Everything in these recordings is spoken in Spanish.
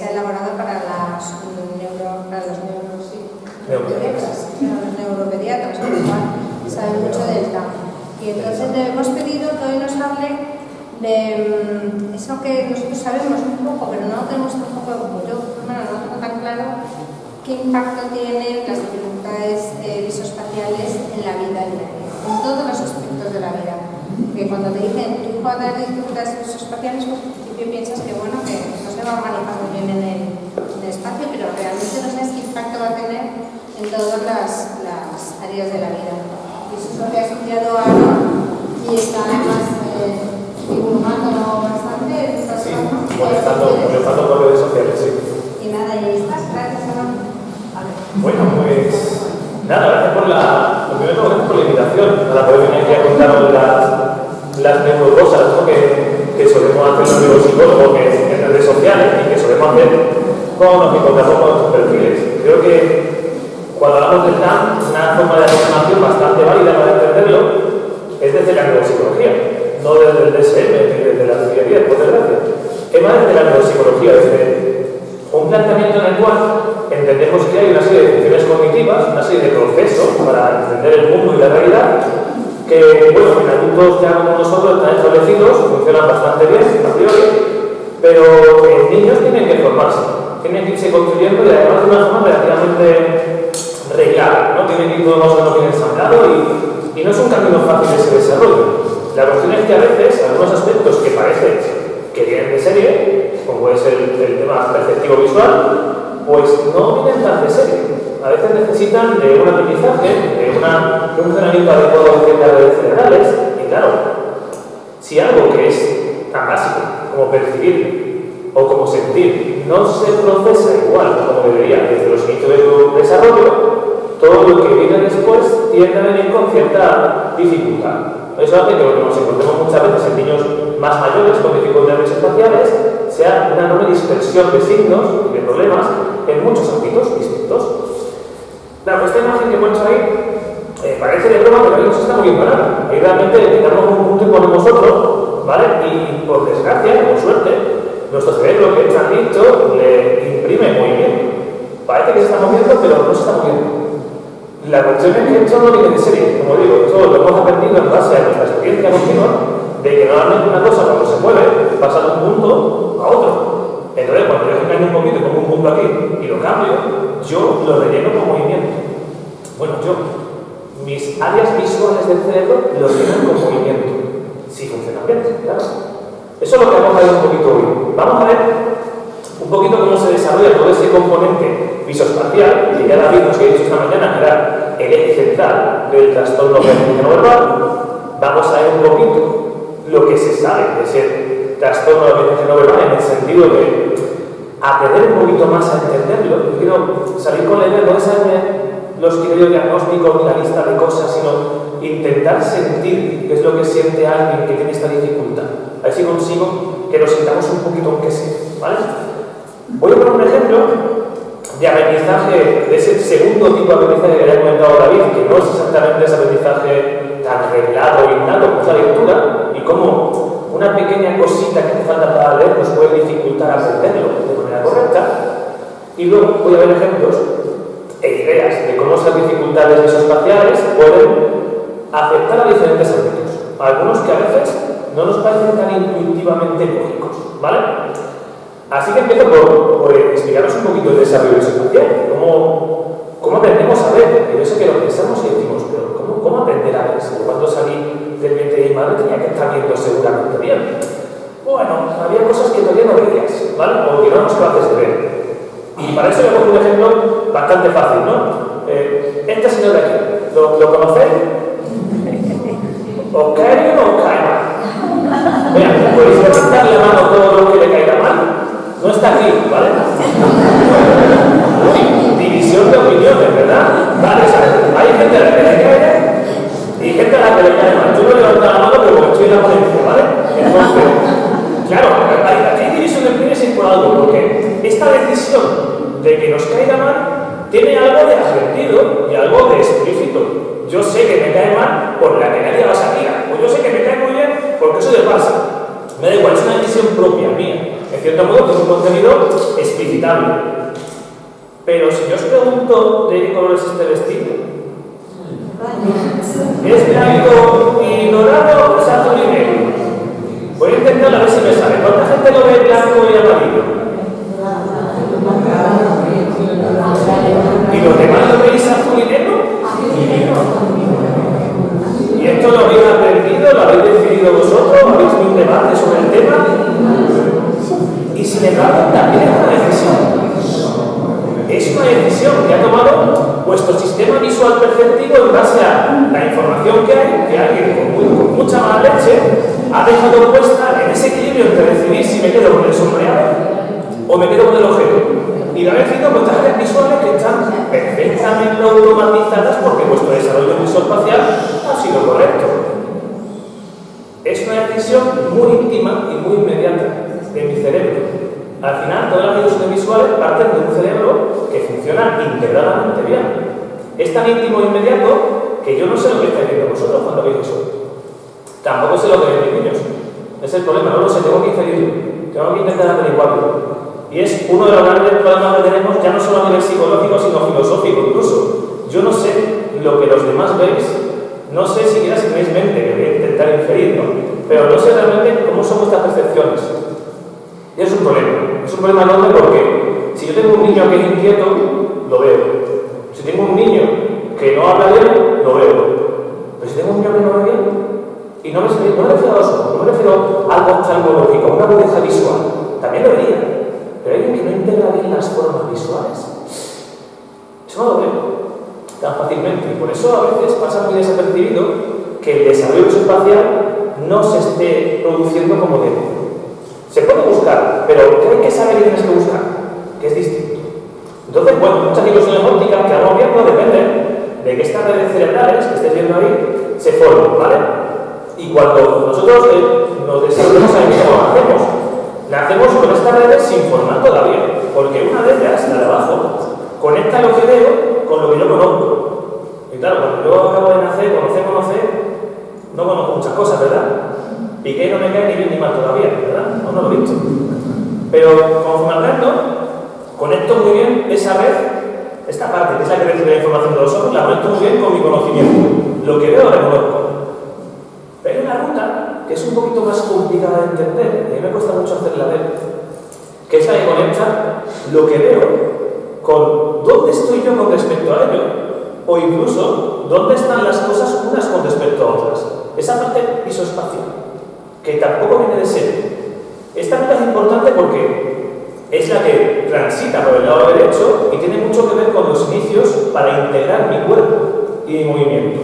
se ha elaborado para los neuropediatras, con lo cual saben mucho del tema. Y entonces le hemos pedido que hoy nos hable de eso que nosotros sabemos un poco, pero no tenemos tampoco, como yo, no tengo tan claro qué impacto tienen las dificultades visoespaciales en la vida diaria, en todos los aspectos de la vida. Que cuando te dicen tu hijo va a tener dificultades visoespaciales, pues al principio piensas que bueno, que no se va a manejar muy bien en el espacio, pero realmente no sabes qué impacto va a tener en todas las áreas de la vida. Y eso es lo que ha estudiado Ana y está además divulgando bastante. Sí, molestando por redes sociales, sí. Y nada, y ahí estás, gracias Ana. Bueno, pues nada, gracias por la invitación para poder venir aquí a contaros las neurocosas, ¿no? que solemos hacer los neuropsicólogos en redes sociales y que solemos hacer cuando nos encontramos con nuestros perfiles. Creo que cuando hablamos del TAM, una forma de aproximación bastante válida para entenderlo es desde la neuropsicología, no desde el DSM ni desde la psiquiatría, por desgracia. Es más desde la neuropsicología, desde un planteamiento en el cual entendemos que hay una serie de funciones cognitivas, una serie de procesos para entender el mundo y la realidad que, bueno, en adultos ya como nosotros están establecidos, funcionan bastante bien a priori, pero en niños tienen que formarse, tienen que irse construyendo y además de una forma relativamente reglada, ¿no? Tienen que ir todo más o menos bien ensamblado y no es un camino fácil ese desarrollo. La cuestión es que a veces algunos aspectos que parecen que vienen de serie, como puede ser el tema perceptivo visual, pues no vienen tan de serie. A veces necesitan de un aprendizaje, de un funcionamiento adecuado de ciertas redes cerebrales, y claro, si algo que es tan básico como percibir o como sentir no se procesa igual como debería desde los inicios de tu desarrollo, todo lo que viene después tiende a venir con cierta dificultad. Eso hace que lo que nos encontremos muchas veces en niños más mayores con dificultades espaciales sea una enorme dispersión de signos y de problemas en muchos ámbitos distintos. Claro, esta imagen que pones ahí parece de broma, pero ahí no se está moviendo nada. Ahí realmente quitamos un punto y ponemos otro, ¿vale? Y por desgracia, por suerte, nuestro cerebro que es transito le imprime movimiento. Parece que se está moviendo, pero no se está moviendo. La cuestión es que esto no viene de serie, como digo, esto lo hemos aprendido en base a nuestra experiencia continua, de que normalmente una cosa cuando se mueve pasa de un punto a otro. Entonces, cuando yo engaño un poquito y pongo un punto aquí y lo cambio, yo lo relleno con movimiento. Bueno, mis áreas visuales del cerebro lo rellenan con movimiento, si funciona bien, claro. Eso es lo que vamos a ver un poquito hoy. Vamos a ver un poquito cómo se desarrolla todo ese componente visoespacial, que ya David nos ha dicho esta mañana que era el eje central del trastorno no verbal. Vamos a ver un poquito lo que se sabe de ese trastorno no verbal en el sentido de aprender un poquito más a entenderlo. Yo quiero salir con la idea, no de saber los criterios diagnósticos ni la lista de cosas, sino intentar sentir qué es lo que siente alguien que tiene esta dificultad. A ver si consigo que nos sintamos un poquito aunque sea, ¿vale? Voy a poner un ejemplo de aprendizaje, de ese segundo tipo de aprendizaje que había comentado David, que no es exactamente ese aprendizaje tan reglado y innato como es la lectura, y cómo una pequeña cosita que hace falta para leer nos puede dificultar aprenderlo de manera correcta. Y luego voy a ver ejemplos e ideas de cómo esas dificultades visoespaciales pueden afectar a diferentes ámbitos, algunos que a veces no nos parecen tan intuitivamente lógicos, ¿vale? Así que empiezo por explicaros un poquito el desarrollo visoespacial, cómo aprendemos a ver. Yo sé que lo pensamos y decimos, pero ¿cómo aprender a ver? Si cuando salí del vientre de mi madre tenía que estar viendo seguramente bien. Bueno, había cosas que todavía no veías, ¿vale? O que no éramos capaces de ver. Y para eso voy a poner un ejemplo bastante fácil, ¿no? Este señor de aquí, ¿lo conocéis? ¿Os cae bien o os cae mal? Mira, ¿podéis levantar la mano todo lo que le caiga mal? No está aquí, ¿vale? División de opiniones, ¿verdad? Vale, hay gente a la que le cae bien y gente a la que le cae mal. Yo no levanto la mano, pero estoy en la ponencia, ¿vale? Entonces, claro, aquí hay división de opiniones y por algo, porque esta decisión de que nos caiga mal tiene algo de advertido y algo de explícito. Yo sé que me cae mal por la que nadie la sabía, o yo sé que me cae muy bien porque soy de Barça. Me da igual, es una decisión propia mía. en cierto modo, tiene un contenido explicitable. Pero si yo os pregunto de qué color es este vestido, ¿es blanco y dorado o es azul y negro? Voy a intentar a ver si me sale. ¿Cuánta gente lo ve blanco y amarillo? ¿Y los demás lo veis azul y negro? ¿Y esto lo habéis aprendido? ¿Lo habéis decidido vosotros? ¿Habéis tenido un debate sobre el tema? Y sin embargo, también es una decisión. Es una decisión que ha tomado vuestro sistema visual perceptivo en base a la información que hay, que alguien con mucha mala leche ha dejado puesta en ese equilibrio entre decidir si me quedo con el sombreado o me quedo con el objeto. Y lo habéis decidido vuestras áreas visuales que están perfectamente automatizadas porque vuestro desarrollo visuoespacial ha sido correcto. Es una decisión muy íntima y muy inmediata de mi cerebro. Al final, todas las decisiones visuales parten de un cerebro que funciona integradamente bien. Es tan íntimo e inmediato que yo no sé lo que estáis viendo vosotros cuando veis eso. Tampoco sé lo que ven mis niños. Es el problema, no lo sé, tengo que inferirlo. Tengo que intentar averiguarlo. Y es uno de los grandes problemas que tenemos, ya no solo a nivel psicológico, sino filosófico incluso. Yo no sé lo que los demás veis, no sé siquiera si tenéis mente, que voy a intentar inferirlo, pero no sé realmente cómo son vuestras percepciones. Y es un problema enorme porque si yo tengo un niño que es inquieto, lo veo. Si tengo un niño que no habla bien, lo veo. Pero si tengo un niño que no ve bien, y no me refiero a eso, no me refiero a algo oftalmológico, a una agudeza visual, también lo vería. Pero alguien que no integra bien las formas visuales, eso no lo veo tan fácilmente. Y por eso a veces pasa muy desapercibido que el desarrollo espacial no se esté produciendo como debe. Se puede buscar, pero ¿qué hay que saber y tienes que buscar? Que es distinto. Entonces, bueno, muchas ilusiones ópticas que vamos viendo dependen de que estas redes cerebrales que estáis viendo ahí se formen, ¿vale? Y cuando nosotros nos desarrollamos ahí mismo, nacemos con estas redes sin formar todavía, porque una de ellas, la de abajo, conecta lo que veo con lo que yo conozco. Y claro, cuando yo acabo de nacer, conocer, no conozco muchas cosas, ¿verdad? Piqué no me cae ni bien ni mal todavía, ¿verdad? No lo he visto. Pero conforme aprendo, conecto muy bien esa red, esta parte, que es la que recibe la información de los ojos, la conecto muy bien con mi conocimiento. Lo que veo lo reconozco. Pero hay una ruta que es un poquito más complicada de entender, y a mí me cuesta mucho hacerla ver, que es la que conecta lo que veo con dónde estoy yo con respecto a ello, o incluso dónde están las cosas unas con respecto a otras. Esa parte visoespacial, que tampoco viene de ser. Esta ruta es importante porque es la que transita por el lado derecho y tiene mucho que ver con los inicios para integrar mi cuerpo y mi movimiento.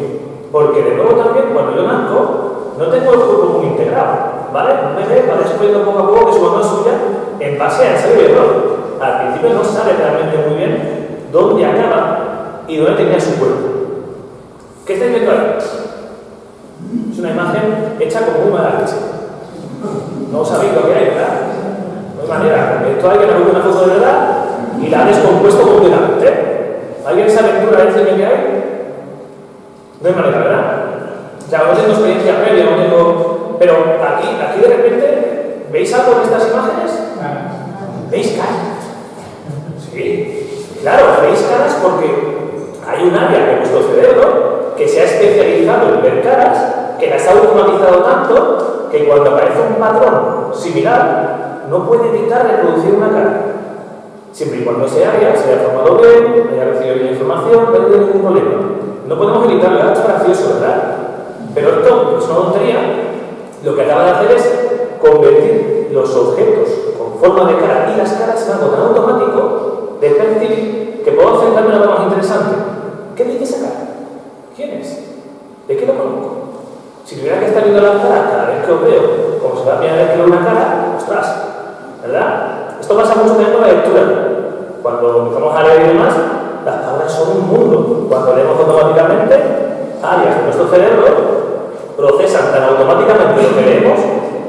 Porque de nuevo también, cuando yo nazco, no tengo el cuerpo muy integrado, ¿vale? Un bebé va descubriendo poco a poco que su mamá suya en base a ensayo y error. Al principio no sabe realmente muy bien dónde acaba y dónde tenía su cuerpo. ¿Qué estáis viendo ahí? Es una imagen hecha con muy mala leche. No sabéis lo que hay, ¿verdad? No hay manera. Esto hay que poner una foto de verdad y la ha descompuesto completamente. ¿Alguien se aventura a decirme qué hay? No hay manera, ¿verdad? O sea, no tengo experiencia previa, no tengo... Pero aquí de repente, ¿veis algo en estas imágenes? ¿Veis caras? Sí. Claro, veis caras porque hay un área de vuestro cerebro que se ha especializado en ver caras, que las ha automatizado tanto que cuando aparece un patrón similar no puede evitar reproducir una cara. Siempre y cuando ese área se haya formado bien, haya recibido bien la información, no hay ningún problema. No podemos evitarlo, es gracioso, ¿verdad? Pero esto es una tontería. Lo que acaba de hacer es convertir los objetos con forma de cara y las caras en algo tan automático de percibir que puedo centrarme en algo más interesante. ¿Qué me dice esa cara? ¿Quién es? ¿De qué lo conozco? Si tuviera que estar viendo la cara cada vez que os veo, como si fuera la primera vez que veo una cara, ostras, ¿verdad? Esto pasa mucho también con la lectura. Cuando empezamos a leer y demás, las palabras son un mundo. Cuando leemos automáticamente, áreas de nuestro cerebro procesan tan automáticamente lo que leemos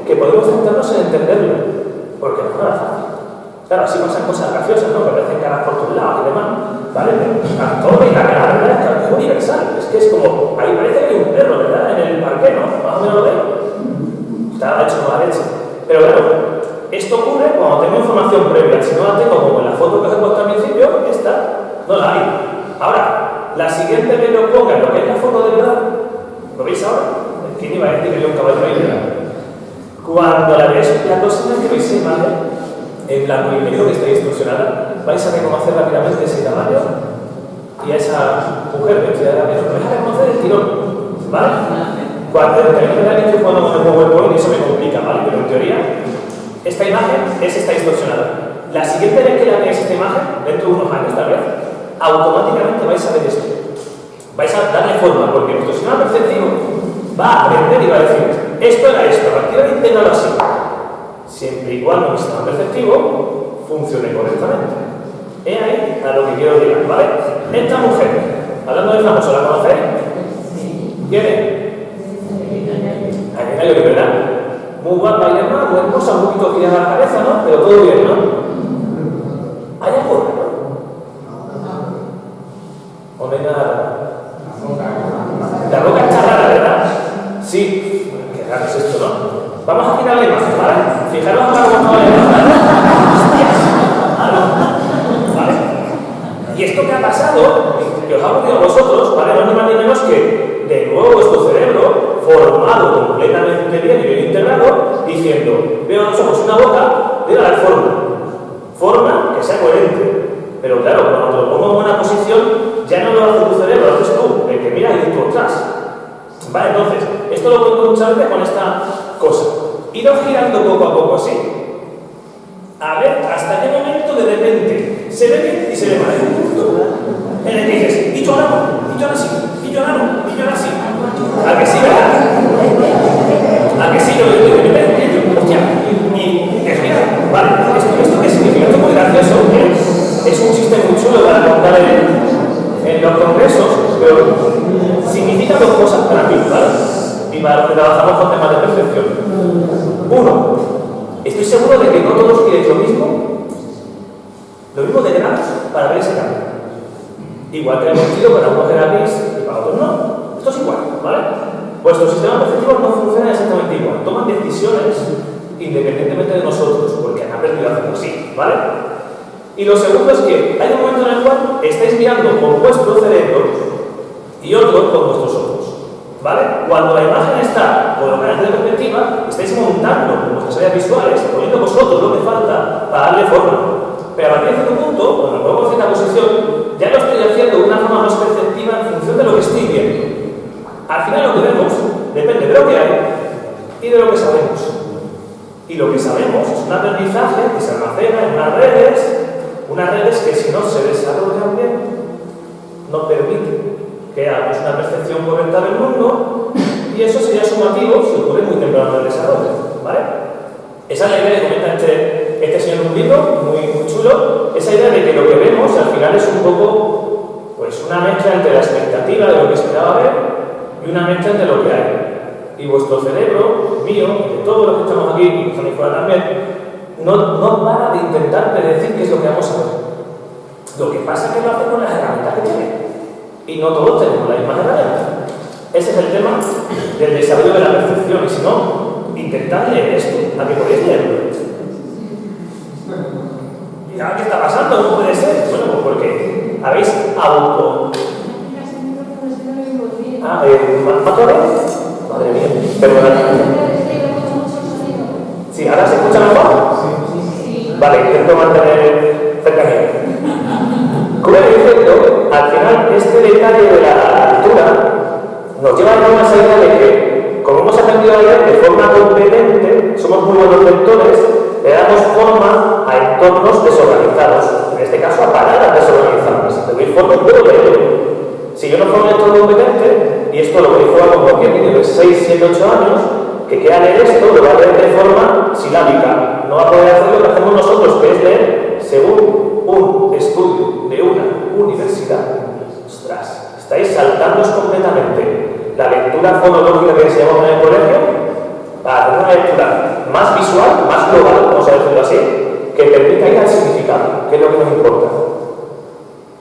que podemos centrarnos en entenderlo, porque no es nada fácil. Claro, así pasan cosas graciosas, ¿no? Que aparecen caras por todos lados y demás, ¿vale? Pero el actor y la cara, ¿verdad? Es universal. Es que es como, ahí parece que hay un perro, ¿verdad? En el parque, ¿no? Más o menos lo veo. Está hecho mala leche. Pero bueno, esto ocurre cuando tengo información previa. Si no la tengo, como en la foto que os he puesto al principio, esta no la hay. Ahora, la siguiente vez que os ponga lo que es la foto de verdad, ¿lo veis ahora? ¿Quién iba a decir que había un caballo ahí? Cuando la veáis, la próxima que veis imagen, en blanco y negro que está distorsionada, vais a reconocer rápidamente ese caballo y a esa mujer vestida de negro. Vais a reconocer el tirón, ¿vale? Cuando también me han dicho cuando con el PowerPoint y eso me complica, ¿vale? Pero en teoría, esta imagen está distorsionada. La siguiente vez que la veáis esta imagen, dentro de unos años tal vez, automáticamente vais a ver esto. Vais a darle forma, porque vuestro sistema perceptivo va a aprender y va a decir, esto era esto, a partir de ahí intégralo así. Siempre y cuando mi sistema perceptivo funcione correctamente. He ahí a lo que quiero llegar, ¿vale? Esta mujer, hablando de famoso, ¿la conocéis? ¿Quién es? Aquí hay que verdad. Muy guapa y demás, muy hermosa, un poquito girada la cabeza, ¿no? Pero todo bien, ¿no? ¿Hay algo? ¿O no hay nada? La boca está rara, ¿verdad? Sí. Qué raro es esto, ¿no? Vamos a girar la imagen, ¿vale? Fijaros ahora cómo está la imagen. ¿Vale? Y esto que ha pasado, que os ha ocurrido a vosotros, ¿vale? No es ni más ni menos que, de nuevo, vuestro cerebro, formado completamente bien y bien integrado, diciendo, veo a los ojos una boca, le voy a dar forma. Forma que sea coherente. Pero claro, cuando te lo pongo en buena posición, ya no lo hace tu cerebro, lo haces tú, el que mira y tú atrás. Vale, entonces, esto lo cuento muchas veces con esta cosa. Iros girando poco a poco así. A ver, hasta qué momento de repente se ve bien y se ve mal. Hay un punto en el que dices, y yo ahora no, y yo ahora sí, y yo ahora no, y yo ahora sí. ¿A que sí, verdad? ¿A que sí? Hostia, y te giras. Vale, ¿esto qué significa? Esto es muy gracioso. Es un chiste muy chulo para contar en los congresos, pero significa dos cosas para mí, ¿vale? Y para los que trabajamos con temas de percepción. Uno, estoy seguro de que no todos queréis lo mismo de granos para ver ese cambio. Igual que el sentido para unos era gris y para otros no. Esto es igual, ¿vale? Vuestros sistemas perceptivos no funcionan exactamente igual. Toman decisiones independientemente de nosotros, porque han aprendido a hacerlo así, ¿vale? Y lo segundo es que hay un momento en el cual estáis mirando con vuestro cerebro y otro con vuestros ojos, ¿vale? Cuando la imagen está colocada en perspectiva, estáis montando con vuestras áreas visuales, poniendo vosotros lo que falta para darle forma. Pero a partir de cierto punto, cuando me pongo en cierta posición, ya lo estoy haciendo de una forma más perceptiva en función de lo que estoy viendo. Al final lo que vemos depende de lo que hay y de lo que sabemos. Y lo que sabemos es un aprendizaje que se almacena en unas redes que si no se desarrollan bien, nos permiten que hagamos una percepción correcta del mundo y eso sería sumativo si ocurre muy temprano en el desarrollo, ¿vale? Esa es la idea que comenta este señor en un libro, muy chulo, esa idea de que lo que vemos al final es un poco, pues una mezcla entre la expectativa de lo que esperaba ver y una mezcla entre lo que hay. Y vuestro cerebro, mío, de todos los que estamos aquí y que están ahí fuera también, no para de intentar predecir qué es lo que vamos a ver. Lo que pasa es que lo hace con las herramientas que tiene. Y no todos tenemos las mismas herramientas. Ese es el tema del desarrollo de la percepción. Y si no, intentad leer esto, a que podéis leerlo. ¿Y ahora qué está pasando? ¿Cómo puede ser? Bueno, pues porque habéis auto... ¿Más otra vez? Madre mía, perdonad. Sí, ¿ahora se escucha mejor? Sí. Vale, intento mantener cercanía. Como he diciendo, al final este detalle de la altura nos lleva a una idea de que, como hemos aprendido a leer de forma competente, somos muy buenos lectores, le damos forma a entornos desorganizados, en este caso a palabras desorganizadas. De mi forma puedo leerlo. Si yo no fuera un lector competente, y esto lo que juega con cualquier niño de 6, 7, 8 años, que quiera leer esto, lo va a leer de forma silábica. No va a poder hacer lo que hacemos nosotros, que es leer según un estudio de una universidad. Ostras, estáis saltándoos completamente la lectura fonológica que enseñamos en el colegio para tener una lectura más visual, más global, vamos a decirlo así, que permita ir al significado, que es lo que nos importa.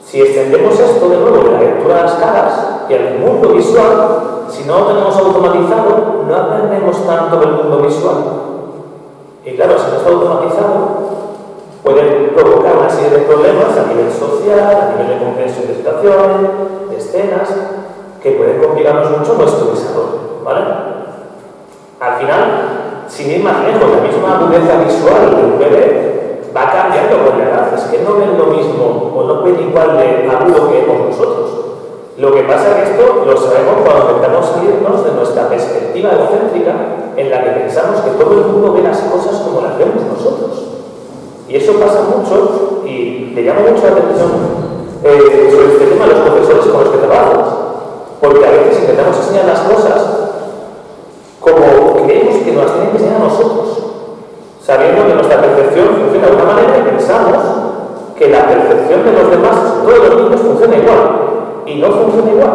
Si extendemos esto de nuevo de la lectura de las caras y al mundo visual, si no lo tenemos automatizado, no aprendemos tanto del mundo visual. Y claro, si no está automatizado, puede provocar una serie de problemas a nivel social, a nivel de comprensión de situaciones, de escenas, que pueden complicarnos mucho nuestro desarrollo, ¿vale? Al final, sin ir más lejos, la misma agudeza visual de un bebé va cambiando con la edad. Es que no ven lo mismo o no ven igual de agudo que vemos nosotros. Lo que pasa es que esto lo sabemos cuando intentamos salirnos de nuestra perspectiva egocéntrica en la que pensamos que todo el mundo ve las cosas como las vemos nosotros. Y eso pasa mucho y le llama mucho la atención sobre este tema a los profesores con los que trabajas. Porque a veces intentamos enseñar las cosas como creemos que nos las tienen que enseñar a nosotros, sabiendo que nuestra percepción funciona de una manera y pensamos que la percepción de los demás, sobre todo de los niños, funciona igual. Y no funciona igual,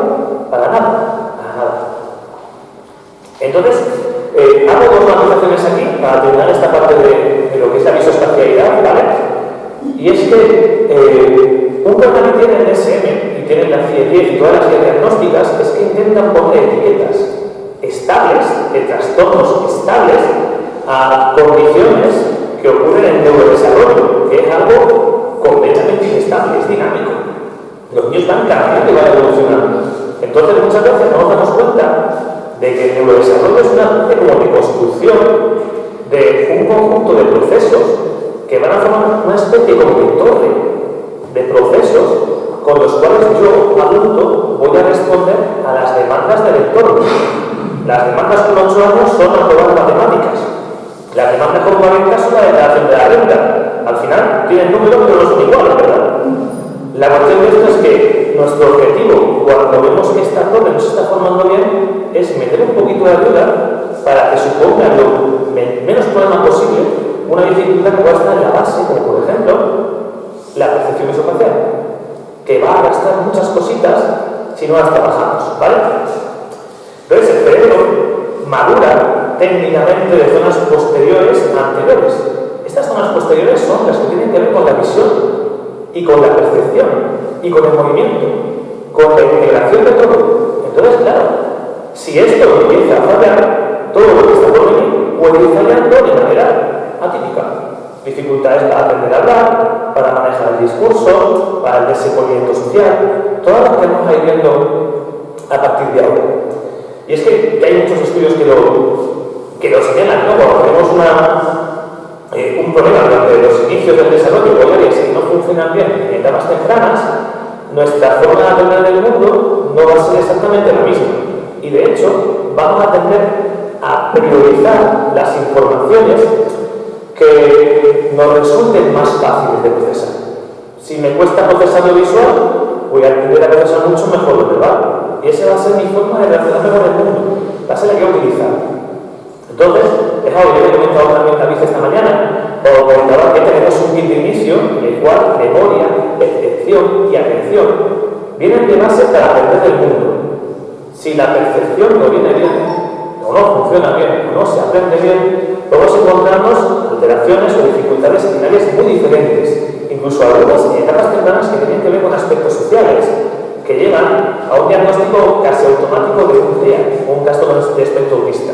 para nada, para nada. Entonces, hago dos matizaciones aquí para terminar esta parte de lo que es la visoespacialidad, ¿vale? Y es que un problema que tiene el DSM y tiene la CIE-10 y todas las guías diagnósticas es que intentan poner etiquetas estables, de trastornos estables, a condiciones que ocurren en neurodesarrollo, que es algo completamente inestable, es dinámico. Los niños van cambiando y van evolucionando. Entonces, muchas veces no nos damos cuenta de que el neurodesarrollo es una especie como de construcción de un conjunto de procesos que van a formar una especie como de torre de procesos con los cuales yo, adulto, voy a responder a las demandas del entorno. Las demandas con 8 años son aprobar matemáticas. Las demandas con 40 son la declaración de la renta. Al final tienen números pero no son iguales, ¿verdad? La cuestión de esto es que nuestro objetivo, cuando vemos que esta torre no se está formando bien, es meter un poquito de ayuda para que suponga lo menos problema posible una dificultad que pueda estar en la base, como por ejemplo la percepción visoespacial, que va a arrastrar muchas cositas si no las trabajamos, ¿vale? Entonces el cerebro madura técnicamente de zonas posteriores a anteriores. Estas zonas posteriores son las que tienen que ver con la visión y con la percepción y con el movimiento, con la integración de todo. Entonces, claro, si esto empieza a fallar, todo lo que está por venir puede ir fallando de manera atípica. Dificultades para aprender a hablar, para manejar el discurso, para el desenvolvimiento social, todo lo que vamos a ir viendo a partir de ahora. Y es que hay muchos estudios que lo señalan, ¿no? Cuando tenemos un problema durante los inicios del desarrollo o áreas que no funcionan bien en etapas tempranas, nuestra forma de aprender del mundo no va a ser exactamente la misma. Y de hecho, vamos a tender a priorizar las informaciones que nos resulten más fáciles de procesar. Si me cuesta procesar lo visual, voy a aprender a procesar mucho mejor lo verbal. Y esa va a ser mi forma de relacionarme con el mundo. Va a ser la que voy a utilizar. Entonces, es algo que yo he comentado también a David esta mañana, o comentaba que tenemos un kit de inicio en el cual memoria, percepción y atención vienen de base para aprender del mundo. Si la percepción no viene bien, o no funciona bien, o no se aprende bien, podemos encontrarnos alteraciones o dificultades en áreas muy diferentes, incluso algunas en etapas tempranas que tienen que ver con aspectos sociales, que llevan a un diagnóstico casi automático de un TEA o un trastorno de espectro autista.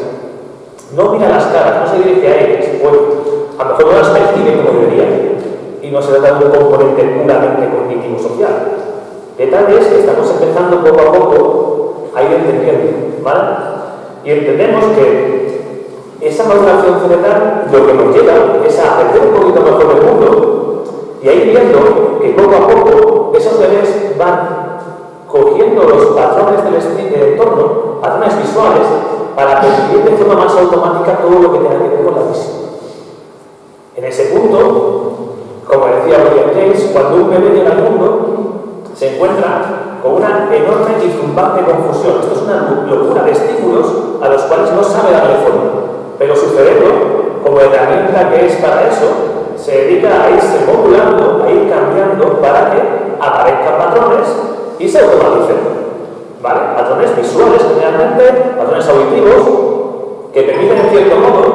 No mira las caras, no se dirige a ellas, bueno, a lo mejor no las percibe como debería, y no se trata de un componente puramente cognitivo-social. De tal es que estamos empezando poco a poco a ir entendiendo, ¿vale? Y entendemos que esa maduración cerebral lo que nos lleva es a aprender un poquito mejor del mundo y a ir viendo que poco a poco esos bebés van cogiendo los patrones del entorno, patrones visuales, para percibir de forma más automática todo lo que tenga que ver con la visión. En ese punto, como decía William James, cuando un bebé llega al mundo, se encuentra con una enorme y zumbante confusión. Esto es una locura de estímulos a los cuales no sabe darle forma. Pero su cerebro, como herramienta que es para eso, se dedica a irse modulando, a ir cambiando para que aparezcan patrones y se automaticen. ¿Vale? Patrones visuales generalmente, patrones auditivos, que permiten en cierto modo,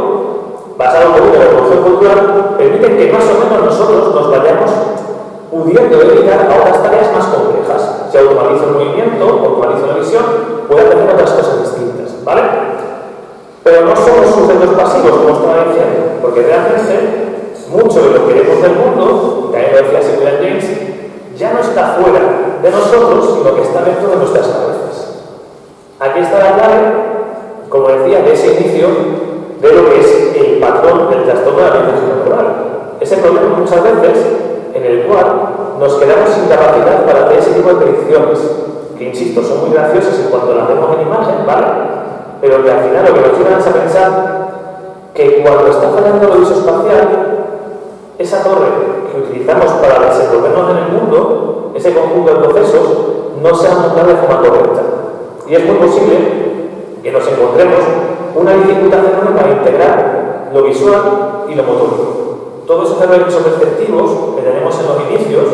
basado en la evolución cultural, permiten que más o menos nosotros nos vayamos pudiendo dedicar a otras tareas más complejas. Si automatizo el movimiento, automatizo la visión, puedo aprender otras cosas distintas, ¿vale? Pero no somos sujetos pasivos, como estaba diciendo, porque realmente ya no está fuera de nosotros, sino que está dentro de nuestras cabezas. Aquí está la clave, como decía, de ese inicio de lo que es el patrón del trastorno de la atención neuronal. Ese problema muchas veces en el cual nos quedamos sin capacidad para hacer ese tipo de predicciones, que insisto, son muy graciosas en cuanto las vemos en imagen, ¿vale? Pero que al final lo que nos llevan es a pensar que cuando está fallando lo visoespacial, esa torre que utilizamos para desenvolvernos en el mundo, ese conjunto de procesos, no se ha montado de forma correcta. Y es muy posible que nos encontremos una dificultad enorme para integrar lo visual y lo motor. Todos esos errores perceptivos que tenemos en los inicios,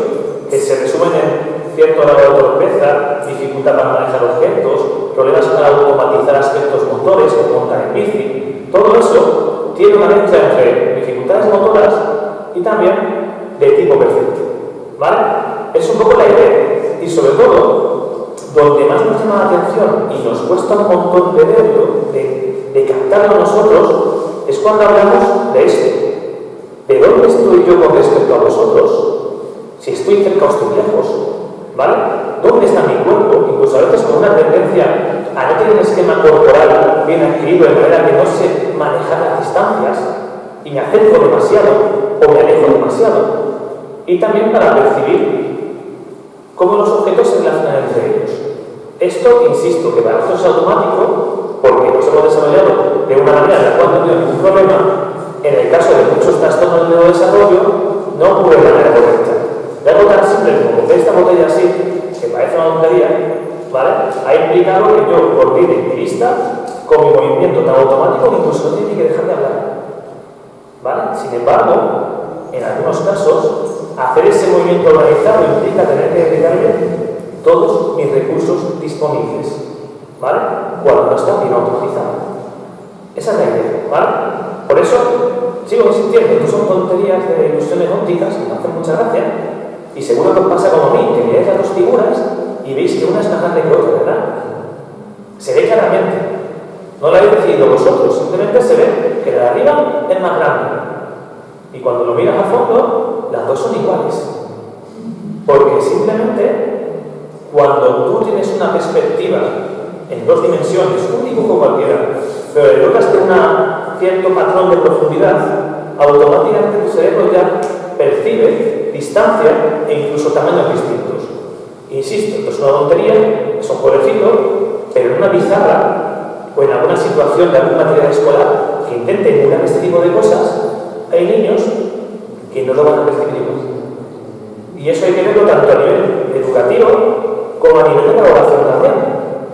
que se resumen en cierto grado de torpeza, dificultad para manejar objetos, problemas para automatizar aspectos motores, como montar en bici, todo eso tiene una mezcla entre dificultades motoras y también de tipo perceptivo. ¿Vale? Es un poco la idea. Y sobre todo, donde más nos llama la atención y nos cuesta un montón de verlo, de captarlo nosotros, es cuando hablamos de esto. ¿De dónde estoy yo con respecto a vosotros? Si estoy cerca o estoy lejos, ¿vale? ¿Dónde está mi cuerpo? Incluso a veces con una tendencia a no tener un esquema corporal bien adquirido, de manera que no sé manejar las distancias y me acerco demasiado o me alejo demasiado. Y también para percibir cómo los objetos se relacionan entre ellos. Esto, insisto, que para nosotros es automático porque nos hemos desarrollado de una manera en la cual no tengo ningún problema. En el caso de muchos trastornos de neurodesarrollo, no ocurre de manera correcta. De algo tan simple como coger esta botella así, que parece una tontería, ¿vale? Ha implicado que yo coordine mi vista con mi movimiento tan automático que incluso no tiene que dejar de hablar, ¿vale? Sin embargo, en algunos casos, hacer ese movimiento organizado implica tener que dedicarle todos mis recursos disponibles, ¿vale? Cuando no está bien automatizado. Esa es la idea, ¿vale? Por eso sigo insistiendo que son tonterías de ilusiones ópticas que me hacen mucha gracia y seguro que os pasa como a mí, que miráis las dos figuras y veis que una es más grande que otra, ¿verdad? Se ve claramente. No lo habéis decidido vosotros, simplemente se ve que la de arriba es más grande. Y cuando lo miras a fondo, las dos son iguales. Porque simplemente cuando tú tienes una perspectiva en dos dimensiones, un dibujo cualquiera, pero le logras tener un cierto patrón de profundidad, automáticamente tu cerebro ya percibe distancia e incluso tamaños distintos. Insisto, esto es una tontería, es un jueguecito, pero en una pizarra o en alguna situación de algún material escolar que intente emular este tipo de cosas, hay niños que no lo van a percibir igual. Y eso hay que verlo tanto a nivel educativo como a nivel de elaboración también.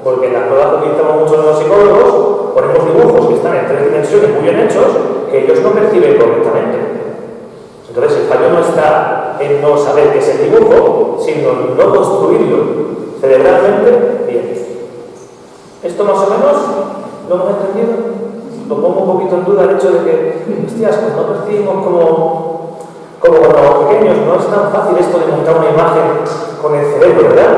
Porque en las pruebas que utilizamos muchos los psicólogos, ponemos dibujos que están en tres dimensiones muy bien hechos, que ellos no perciben correctamente. Entonces el fallo no está en no saber qué es el dibujo, sino en no construirlo cerebralmente bien. Esto más o menos lo hemos entendido. Lo pongo un poquito en duda el hecho de que, hostias, pues no percibimos como cuando éramos pequeños, no es tan fácil esto de montar una imagen con el cerebro, ¿verdad?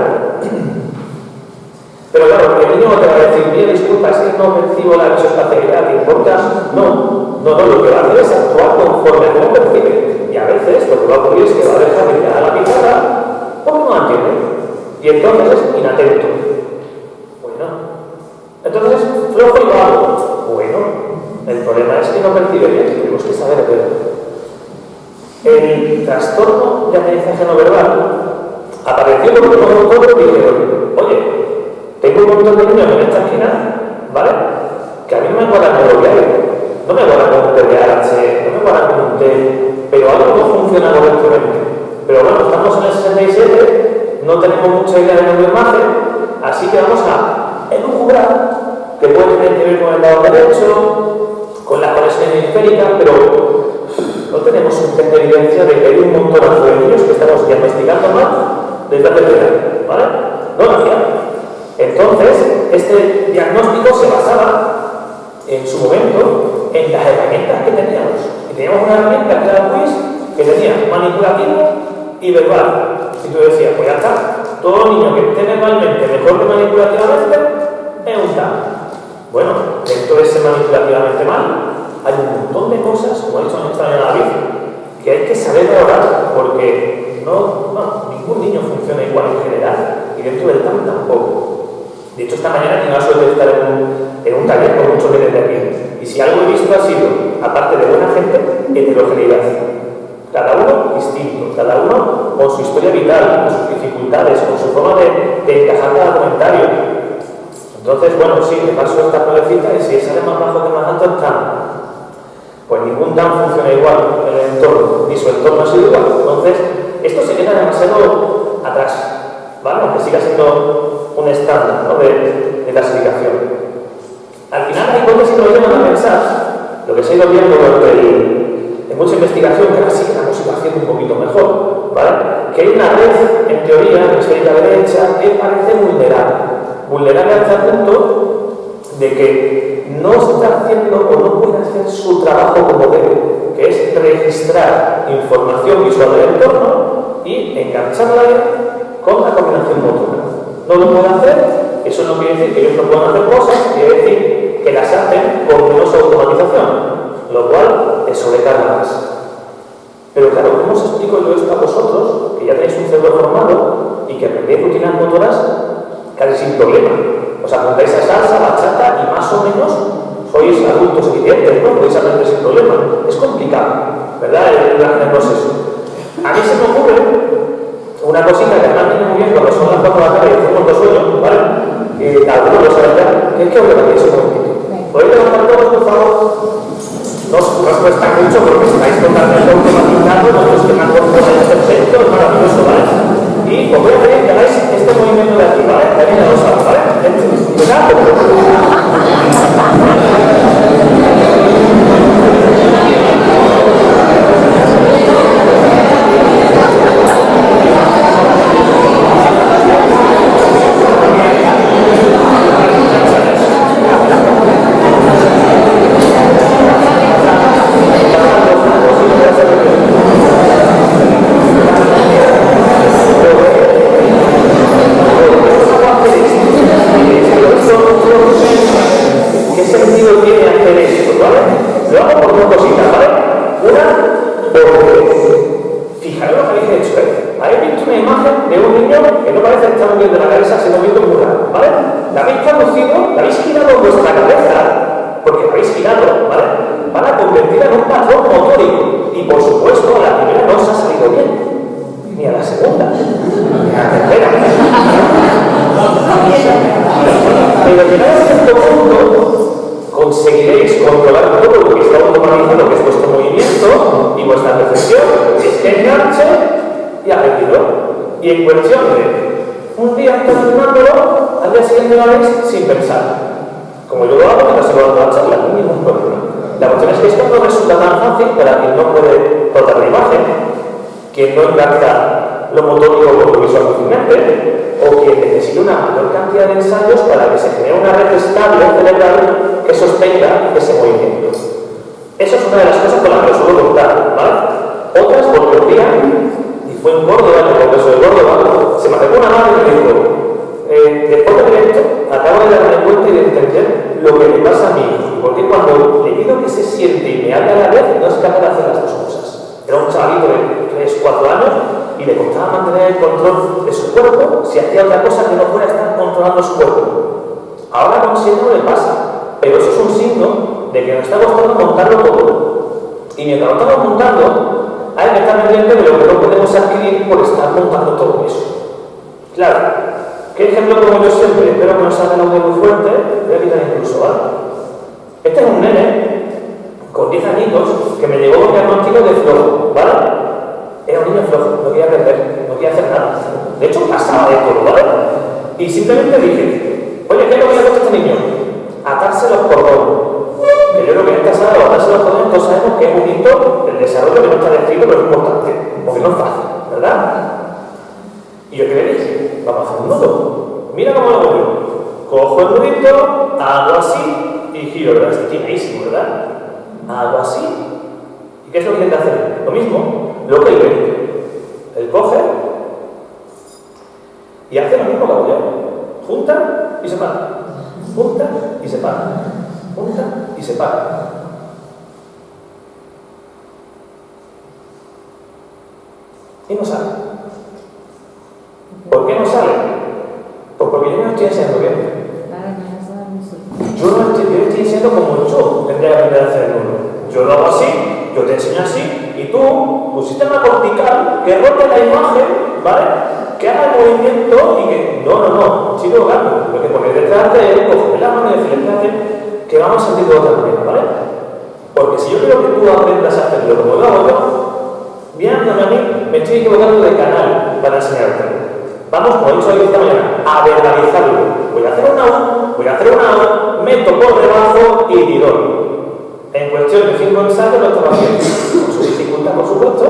Pero claro, el niño no te va a decir, mira, disculpa, es que no percibo la visoespacialidad, ¿te importa? No, lo que va a hacer es actuar conforme a cómo percibe. Y a veces lo que va a ocurrir es que va a dejar de mirar a la pizarra porque no la entiende. Y entonces es inatento. Bueno, entonces flojo y vago. Bueno, el problema es que no percibe bien, tenemos que saber verlo. El trastorno de aprendizaje no verbal apareció porque los autores dijeron, oye, tengo un montón de niños en esta esquina, ¿vale? Que a mí no me cuadran con lo que hay. No me cuadran con un TDAH, no me cuadran con un T, pero algo no funciona correctamente. Pero bueno, estamos en el 67, no tenemos mucha idea de nuestra imagen, así que vamos a elucubrar, que puede tener que ver con el lado derecho, con las conexiones hemisféricas, pero no tenemos suficiente evidencia de que hay un montonazo de niños que estamos diagnosticando mal desde hace tiempo, ¿vale? No lo hacían. Entonces, este diagnóstico se basaba en su momento en las herramientas que teníamos. Y teníamos una herramienta que era el quiz que tenía manipulativo y verbal. Y tú decías, pues ya está, todo niño que esté verbalmente mejor que manipulativamente es un tal. Bueno, dentro de ese manipulativamente mal hay un montón de cosas, como ha dicho esta mañana David, que hay que saber valorar, porque no ningún niño funciona igual en general y dentro del TAM tampoco. De hecho, esta mañana he tenido la suerte de estar en un taller con muchos niños de aquí. Y si algo he visto ha sido, aparte de buena gente, heterogeneidad. Cada uno distinto, cada uno con su historia vital, con sus dificultades, con su forma de encajar cada comentario. Entonces, bueno, sí, me paso esta pruebecita y si sale más bajo que más alto el TAM. Pues ningún TAM funciona igual en el entorno, ni su entorno ha sido igual. Entonces, esto se queda demasiado atrás, ¿vale? Aunque siga siendo un estándar, ¿no?, de clasificación. Al final, la hipótesis nos lleva a pensar, lo que se ha ido viendo en mucha investigación, que ahora sí que la hemos ido haciendo un poquito mejor, ¿vale? Que hay una red, en teoría, en la esférica derecha, que parece vulnerable. Vulnerable hasta el punto de que no está haciendo o no puede hacer su trabajo como debe, que es registrar información visual del entorno y engancharla con la coordinación motora. No lo puede hacer, eso no quiere decir que ellos no puedan hacer cosas, quiere decir que las hacen con menos automatización, lo cual es sobrecarga más. Pero claro, ¿cómo os explico yo esto a vosotros, que ya tenéis un cerebro formado y que aprendéis rutinas motoras casi sin problema? Os apuntáis a salsa, bachata y más o menos sois adultos evidentes, ¿no? Podéis aprender sin problema. Es complicado, ¿verdad? Imaginarnos eso. A mí se me ocurre una cosita que además viene muy bien cuando son las 4 de la tarde y hacemos dos sueños, ¿vale? Algunos lo saben ya, que es que os levantéis un momentito. ¿Podéis levantar todos, por favor? No os cuesta mucho porque estáis totalmente automatizados, nosotros que me acuerdo en este proyecto, es maravilloso, ¿vale? Y os voy a pedir que hagáis este movimiento de aquí, ¿vale? También ya lo sabéis, ¿vale? ¿Qué sentido tiene hacer esto, ¿vale? Lo hago por dos cositas, ¿vale? Una, porque fijaros lo que habéis hecho, ¿eh? Habéis visto una imagen de un niño que no parece que está moviendo la cabeza, sino moviendo un mural, ¿vale? La habéis traducido, la habéis girado en vuestra cabeza, porque la habéis girado, ¿vale? Para convertirla en un patrón motórico. Y por supuesto, a la primera no os ha salido bien, ni a la segunda, ni a la tercera. Pero llegar a cierto punto conseguiréis controlar todo lo que está automatizado, que es vuestro movimiento y vuestra percepción, es que enganche y aprendido. Y en cuestión de un día terminándolo, al día siguiente lo haréis sin pensar. Como yo lo hago, mientras se lo hago a la charla, no hay ningún problema. La cuestión es que esto no resulta tan fácil para quien no puede tratar la imagen, quien no engancha lo motórico con lo visual fácilmente, o quien necesita una mayor cantidad de ensayos para que se genere una red estable cerebral que sostenga ese movimiento. Eso es una de las cosas con las que os suelo contar, ¿vale? Otras, porque un día, y fue en Córdoba, en el Congreso de Córdoba, se me acercó una madre y me dijo, después de ver esto, acabo de darme cuenta y de entender lo que le pasa a mi hijo, porque cuando le pido que se siente y me hable a la vez, no es capaz de hacer las dos cosas. Era un chavalito de 3, 4 años y le costaba mantener el control de su cuerpo si hacía otra cosa que no fuera estar controlando su cuerpo. Ahora con 7 no le pasa, pero eso es un signo de que nos está costando montarlo todo. Y mientras lo estamos montando, hay que estar pendiente de lo que no podemos adquirir por estar montando todo eso. Claro, ¿qué ejemplo pongo yo siempre? Espero que no salga el audio muy fuerte, voy a quitar incluso, ¿vale? Este es un nene con 10 añitos que me llegó con diagnóstico de flojo, ¿vale? Era un niño flojo, no quería aprender, no quería hacer nada. De hecho, pasaba de todo, ¿vale? Y simplemente dije, oye, ¿qué es lo que le gusta a este niño? Atarse los cordones. Que yo creo que en esta sala, atarse los cordones, todos sabemos que es un hito del desarrollo que no está descrito, pero es importante, porque no es fácil, ¿verdad? Y yo, ¿qué le dije? Vamos a hacer un nudo. Mira cómo lo hago yo. Cojo el nudito, hago así y giro, ¿verdad? Estoy tiradísimo, ¿verdad? Hago así. ¿Y qué es lo que intenta hacer? Lo mismo. Lo que él ve, él coge y hace lo mismo que hago yo. Junta y separa. Junta y separa. Junta y separa. Y no sale. un sistema cortical que rote la imagen, ¿vale? Que haga el movimiento y que... No, chico gato. Lo que pones detrás de él, coger la mano y decirle que vamos a sentir de otra manera, ¿vale? Porque si yo quiero que tú aprendas a hacerlo como lo hago yo, mirándome a mí, me estoy equivocando de canal para enseñarte. Vamos, como he dicho esta mañana, a verbalizarlo. Voy a hacer una O, meto por debajo y tirón. En cuestión de 5 ensayos lo estaba haciendo. Con su dificultad, por supuesto,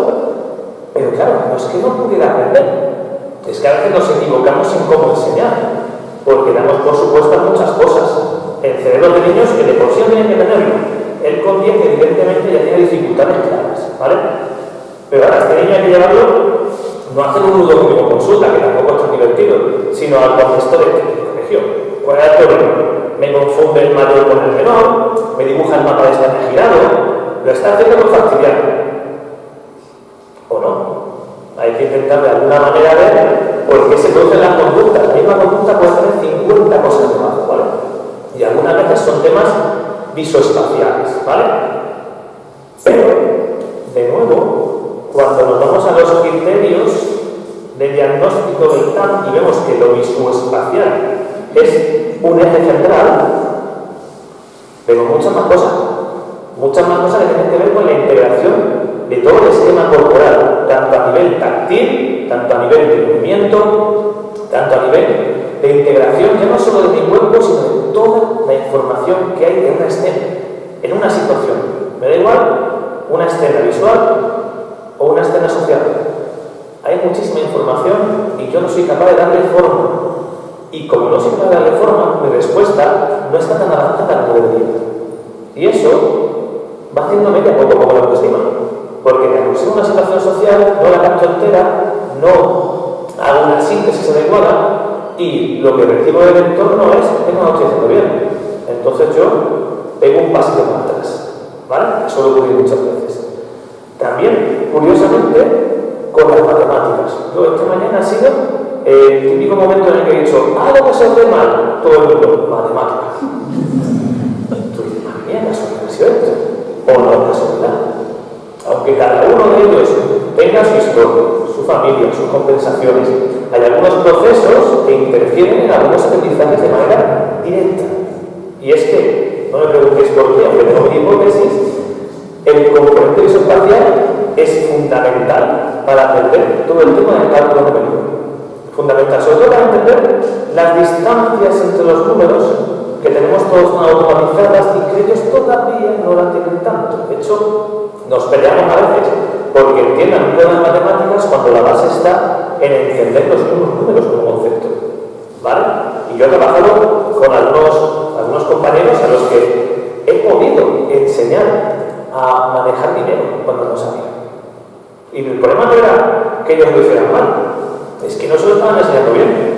pero claro, no es que no pudiera aprender. Es que a veces nos equivocamos en cómo enseñar, porque damos por supuestas muchas cosas. El cerebro de niños, que de por sí tienen que tenerlo, él con 10 evidentemente ya tiene dificultades claras, ¿vale? Pero ahora, este niño hay que llevarlo, no hacer un nudo como consulta, que tampoco es tan divertido, sino al contexto del colegio. ¿Cuál es el problema? Me confunde el mayor con el menor, me dibuja el mapa de España girado, lo está haciendo por fastidiar. ¿O no? Hay que intentar de alguna manera ver por qué se producen las conductas. La misma conducta puede tener 50 cosas de más, ¿vale? Y algunas veces son temas visoespaciales, ¿vale? Pero, de nuevo, cuando nos vamos a los criterios de diagnóstico del TAM y vemos que lo visoespacial es un eje central, vemos muchas más cosas que tienen que ver con la integración de todo el esquema corporal, tanto a nivel táctil, tanto a nivel de movimiento, tanto a nivel de integración, ya no solo de mi cuerpo, sino de toda la información que hay de una escena, en una situación. Me da igual una escena visual o una escena social. Hay muchísima información y yo no soy capaz de darle forma. Y como no soy capaz de darle forma, mi respuesta no está tan adaptada como debería. Y eso va haciéndome que poco a poco la autoestima. Porque me aproximo a una situación social, no la capto entera, no hago una síntesis adecuada y lo que recibo del entorno es que no lo estoy haciendo bien. Entonces yo pego un pasito más atrás, ¿vale? Eso lo ocurre muchas veces. También, curiosamente, con las matemáticas. Yo esta mañana ha sido el típico momento en el que he dicho algo que se hace mal, todo el mundo, matemáticas. Tú dices, madre mía, ¿qué ha sido esto? O no, casualidad. Aunque cada uno de ellos tenga su historia, su familia, sus compensaciones, hay algunos procesos que interfieren en algunos aprendizajes de manera directa. Y es que, no me preguntéis por qué, aunque tengo mi hipótesis, el componente visoespacial es fundamental para aprender todo el tema del cálculo numérico. Fundamental, sobre todo para entender las distancias entre los números que tenemos todos automatizadas y que ellos todavía no la tienen tanto. De hecho, nos peleamos a veces porque entiendan todas las matemáticas cuando la base está en entender los mismos números como concepto, ¿vale? Y yo he trabajado con algunos compañeros a los que he podido enseñar a manejar dinero cuando no sabían. Y el problema no era que ellos lo hicieran mal, es que no se lo estaban enseñando bien.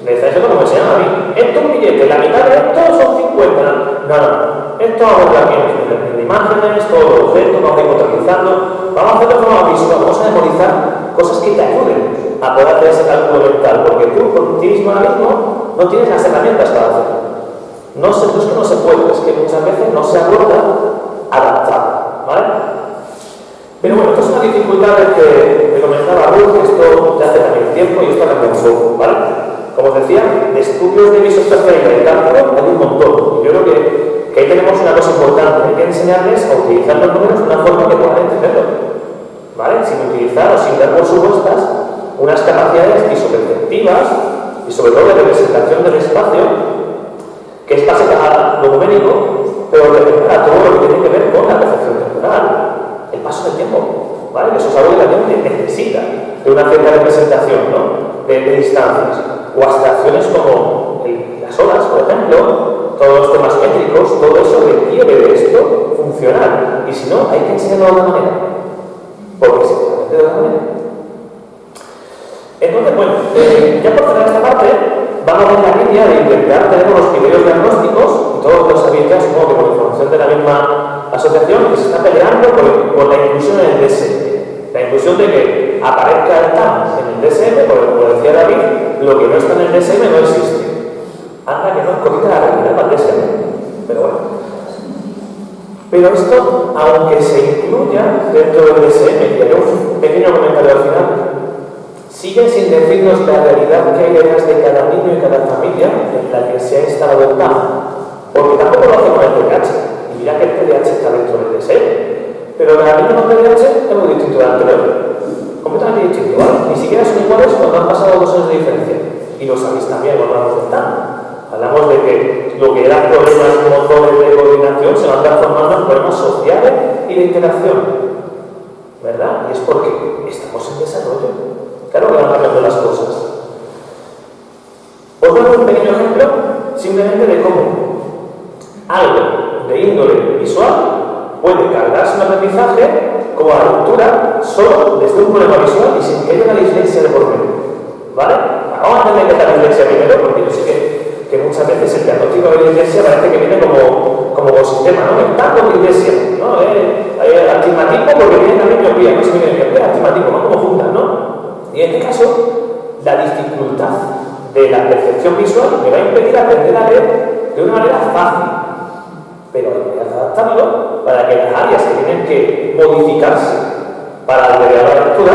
Me está diciendo como me enseñan a mí. Esto es un billete, la mitad de esto son 50. No. Esto vamos a ver en imágenes, todos los objetos, vamos a ir contabilizando. Vamos a hacerlo de forma visual, vamos a memorizar cosas que te ayuden a poder hacer ese cálculo mental, porque tú por ti mismo ahora mismo no tienes las herramientas para hacerlo. No es que no se puede, es que muchas veces no se aborda adaptar, ¿vale? Pero bueno, esto es una dificultad que me comentaba Ruth, que esto ya hace también tiempo y esto cambia un poco, ¿vale? Como os decía, de estudios de visoespacialidad y cálculo hay un montón. Y yo creo que ahí tenemos una cosa importante, hay que enseñarles a utilizar los números de una forma que puedan entenderlo, ¿vale? Sin utilizar o sin dar por supuestas unas capacidades visoperceptivas y sobre todo de representación del espacio, que es base a lo numérico, pero que a todo lo que tiene que ver con la percepción temporal, el paso del tiempo, ¿vale? Eso es algo que también necesita de una cierta representación, ¿no? De distancias, o abstracciones como las horas, por ejemplo, todos los temas métricos, todo eso requiere de esto funcionar, y si no, hay que enseñarlo de otra manera, porque se puede aprender de otra manera. Entonces, bueno, ya por cerrar esta parte, vamos en la línea de intentar tener unos criterios diagnósticos, y todos lo sabéis ya, supongo que por información de la misma asociación, que se está peleando por la inclusión en el DSM. La inclusión de que aparezca el TAM en el DSM, como decía David, lo que no está en el DSM no existe. Anda que no es cosita la realidad para el DSM. Pero bueno. Pero esto, aunque se incluya dentro del DSM, y haré un pequeño comentario al final, sigue sin decirnos la realidad que hay detrás de cada niño y cada familia en la que se ha instalado el TAM. Porque tampoco lo hace con el TDAH. Y mira que el TDAH está dentro del DSM. Pero cada niño con TDAH es muy distinto del anterior. Completamente distinto, ¿vale? Ni siquiera son iguales cuando han pasado 2 años de diferencia. Y lo sabéis también cuando hablamos del TAM. Hablamos de que lo que eran problemas motores de coordinación se van transformando en problemas sociales y de interacción. ¿Verdad? Y es porque estamos en desarrollo. Claro que van cambiando las cosas. Os voy a dar un pequeño ejemplo simplemente de cómo algo de índole visual puede cargarse un aprendizaje como la lectura solo desde un problema visual y sin que haya una dislexia de por medio. ¿Vale? Vamos a entender que la dislexia primero, porque yo sé que muchas veces el diagnóstico de la dislexia parece que viene como sistema, ¿no? Está con dislexia, ¿no? Hay astigmatismo porque viene también miopía, no se viene miopía, astigmatismo, ¿no? Como juntas, ¿no? Y en este caso, la dificultad de la percepción visual me va a impedir aprender a leer de una manera fácil, pero hay que adaptarlo para que las áreas que tienen que modificarse para albergar la lectura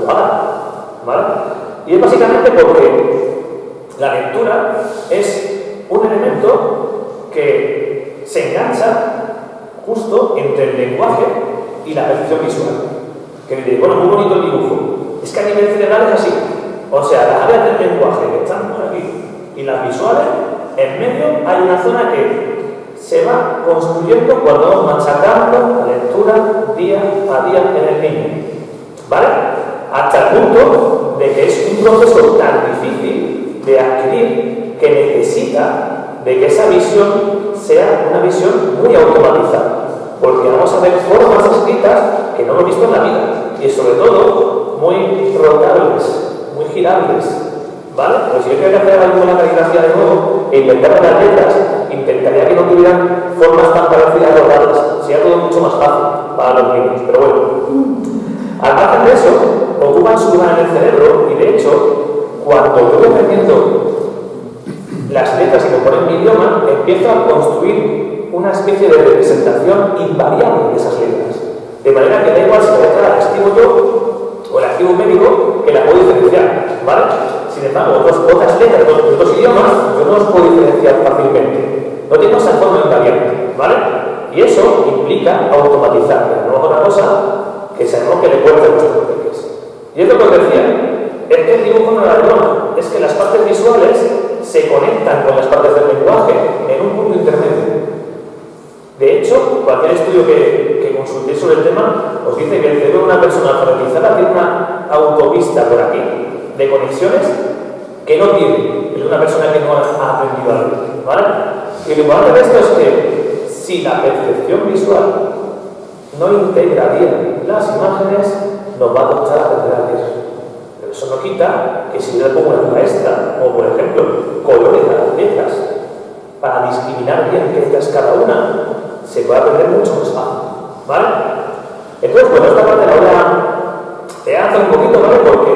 lo hagan, ¿vale? Y es básicamente porque la lectura es un elemento que se engancha justo entre el lenguaje y la percepción visual. Que me dice, bueno, muy bonito el dibujo. Es que a nivel cerebral es así. O sea, las áreas del lenguaje que están por aquí y las visuales, en medio hay una zona que se va construyendo cuando vamos machacando la lectura día a día en el niño. ¿Vale? Hasta el punto de que es un proceso tan difícil de adquirir que necesita de que esa visión sea una visión muy automatizada. Porque vamos a ver formas escritas que no hemos visto en la vida. Y sobre todo, muy rotables, muy girables, ¿vale? Pues si yo tuviera que hacer alguna caligrafía de nuevo e inventar las letras, intentaría que no tuvieran formas tan parecidas a rotables. Sería todo mucho más fácil para los niños, pero bueno. Al margen de eso, ocupan su lugar en el cerebro y de hecho, cuando yo voy aprendiendo las letras y me ponen mi idioma, empiezo a construir una especie de representación invariable de esas letras. De manera que da igual si la letra la escribo yo o la escribo un médico, que la puedo diferenciar, ¿vale? Sin embargo, otras letras de otros idiomas yo no las puedo diferenciar fácilmente. No tengo esa forma invariante, ¿vale? Y eso implica automatizar, pero no es otra cosa que sabemos que le cuesta a nuestros pequeños. Y es lo que os decía, es que el dibujo no era broma, es que las partes visuales se conectan con las partes del lenguaje en un punto intermedio. De hecho, cualquier estudio que consultéis sobre el tema os dice que el cerebro de una persona alfabetizada tiene una autopista por aquí de conexiones que no tiene el de una persona que no ha aprendido a leer, ¿vale? Y lo importante de esto es que si la percepción visual no integra bien las imágenes, nos va a costar aprender a leer. Pero eso no quita que si yo le pongo una maestra, o por ejemplo, colores a las letras, para discriminar bien qué es cada una, se puede aprender mucho más fácil, ¿vale? Entonces, bueno, esta parte la voy a hacer un poquito, ¿vale? Porque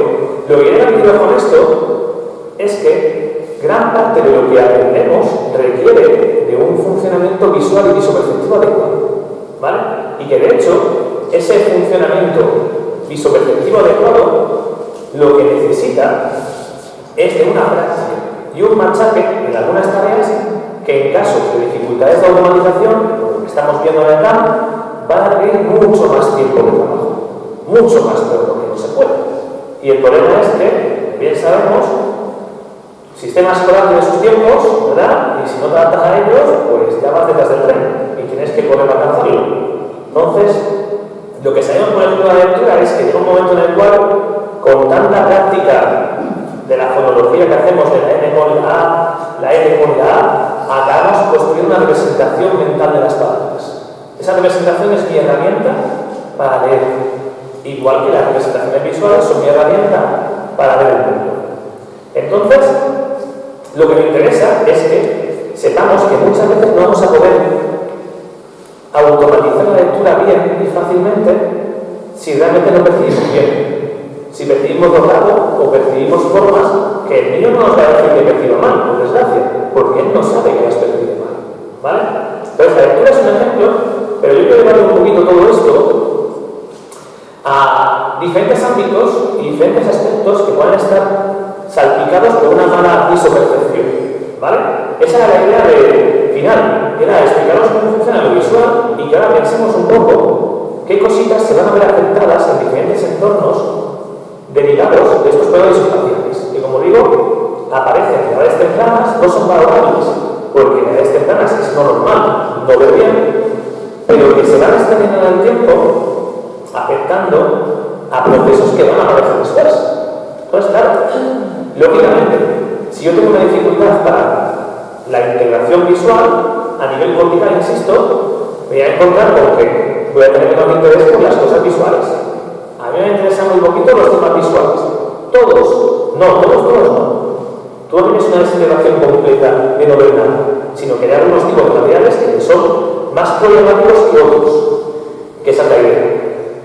lo que viene a con esto es que gran parte de lo que aprendemos requiere de un funcionamiento visual y visoperceptivo adecuado, ¿vale? Y que de hecho, ese funcionamiento visoperceptivo adecuado lo que necesita es de una práctica y un machaque en algunas tareas que en casos de dificultades de automatización, como que estamos viendo en el TAM, van a requerir mucho más tiempo de trabajo, mucho más, pero porque no se puede. Y el problema es que, bien sabemos, el sistema escolar tiene sus tiempos, ¿verdad? Y si no te adaptas a ellos, pues ya vas detrás del tren y tienes que correr a alcanzarlo. Entonces, lo que sabemos por ejemplo de la lectura es que llega un momento en el cual, con tanta práctica de la fonología que hacemos de la N con la A, la L con la A, acabamos construyendo una representación mental de las palabras. Esa representación es mi herramienta para leer, igual que las representaciones visuales son mi herramienta para ver el mundo. Entonces, lo que me interesa es que sepamos que muchas veces no vamos a poder automatizar la lectura bien y fácilmente si realmente no percibimos bien. Si percibimos rotado o percibimos formas que el niño no nos va a decir que perciba mal, por desgracia, porque él no sabe que has percibido mal, ¿vale? Entonces la lectura es un ejemplo, pero diferentes ámbitos y diferentes aspectos que puedan estar salpicados por una mala visopercepción, ¿vale? Esa era la idea de final, que era explicaros cómo funciona lo visual y que ahora pensemos un poco qué cositas se van a ver afectadas en diferentes entornos derivados de estos problemas espaciales, que como digo, aparecen en edades tempranas, no son valorables, porque en edades tempranas es no normal, no ver bien, pero que se van extendiendo en el tiempo afectando a procesos que van a aparecer después. Entonces, claro, lógicamente, si yo tengo una dificultad para la integración visual, a nivel cortical, insisto, me voy a encontrar con que voy a tener menos interés por las cosas visuales. A mí me interesan muy poquito los temas visuales. Todos no. Tú no tienes una desintegración completa de no ver nada, sino que hay algunos tipos de materiales que son más problemáticos que otros, que esa es la idea.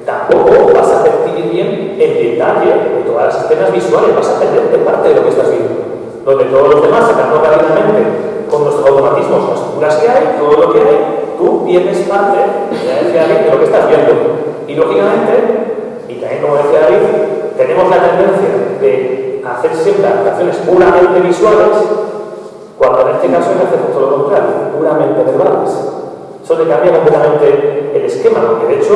Tampoco vas a percibir bien el detalle de todas las escenas visuales, vas a perderte parte de lo que estás viendo, donde todos los demás sacan rápidamente con nuestros automatismos las figuras que hay, todo lo que hay, tú pierdes parte, ya decía David, de lo que estás viendo. Y lógicamente, y también como decía David, tenemos la tendencia de hacer siempre adaptaciones puramente visuales, cuando en este caso hay que hacer todo lo contrario, puramente verbales. Eso te cambia completamente el esquema, porque de hecho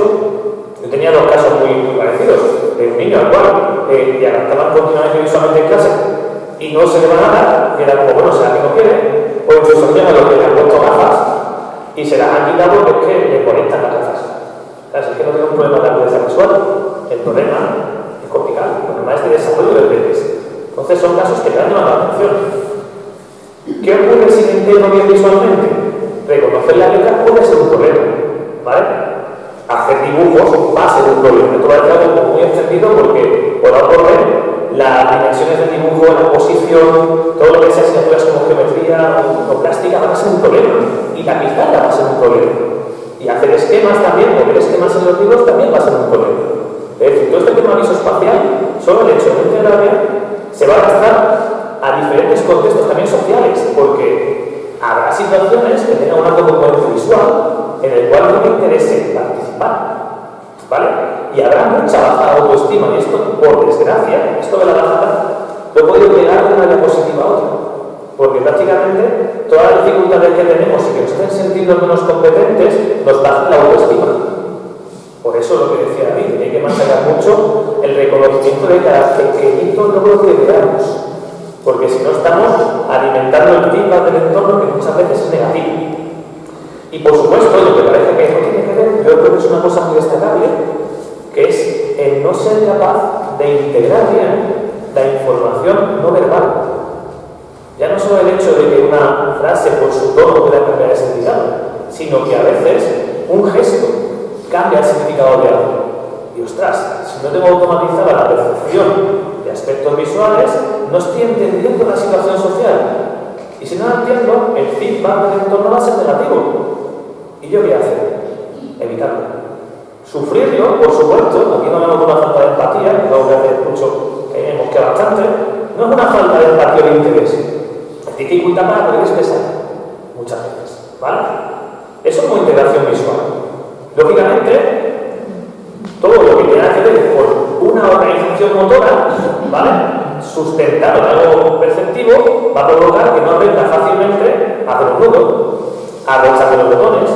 yo tenía dos casos muy parecidos, de un niño al cual le adaptaban continuamente visualmente en clase y no se le va nada, y era como, bueno, será que no quiere, o incluso niños a los que le han puesto gafas y se las han quitado porque es que le conectan las gafas. Así que no tiene un problema de agudeza visual, el problema es cortical, el problema es de desarrollo del peces. Entonces son casos que te han llamado la atención. ¿Qué ocurre si me entiendo bien visualmente? Reconocer la letra puede ser un problema, ¿vale? Hacer dibujos va a ser un problema. Esto va a ser algo muy extendido porque por ocurrir las dimensiones del dibujo, la posición, todo lo que sea asignaturas como geometría o plástica van a ser un problema. Y la pizarra va a ser un problema. Y hacer esquemas también, o ver esquemas en los libros también va a ser un problema. Es decir, todo este tema visoespacial, solo el hecho de integrarlo, se va a arrastrar a diferentes contextos también sociales, porque habrá situaciones que tengan un alto componente visual en el cual no me interese participar, ¿vale? Y habrá mucha baja autoestima, y esto, por desgracia, esto de la bajada, lo he podido llegar de una diapositiva a otra, porque prácticamente todas las dificultades que tenemos y que nos hacen sentirnos menos competentes nos bajan la autoestima. Por eso lo que decía David, hay que machacar mucho el reconocimiento de cada pequeñito logro que veamos, porque si no estamos alimentando el feedback del entorno que muchas veces es negativo. Y por supuesto, lo que parece que no tiene que ver, yo creo que es una cosa muy destacable, que es el no ser capaz de integrar bien la información no verbal. Ya no solo el hecho de que una frase por su tono pueda cambiar el significado, sino que a veces un gesto cambia el significado de algo. Y ostras, si no tengo automatizada la percepción de aspectos visuales, no estoy entendiendo la situación social. Y si no la entiendo, el feedback del entorno va a ser negativo. ¿Y yo qué hacer? Evitarlo. Sufrirlo, por supuesto, aquí no hablamos de una falta de empatía, que es algo que hace mucho, que me mosquea bastante, no es una falta de empatía o de interés. Es dificultad para poder expresar, muchas veces, ¿vale? Eso es como integración visual. Lógicamente, todo lo que tenga que ver con una organización motora, ¿vale? Sustentado en algo perceptivo, va a provocar que no aprenda fácilmente a hacer un nudo, a rechazar los botones.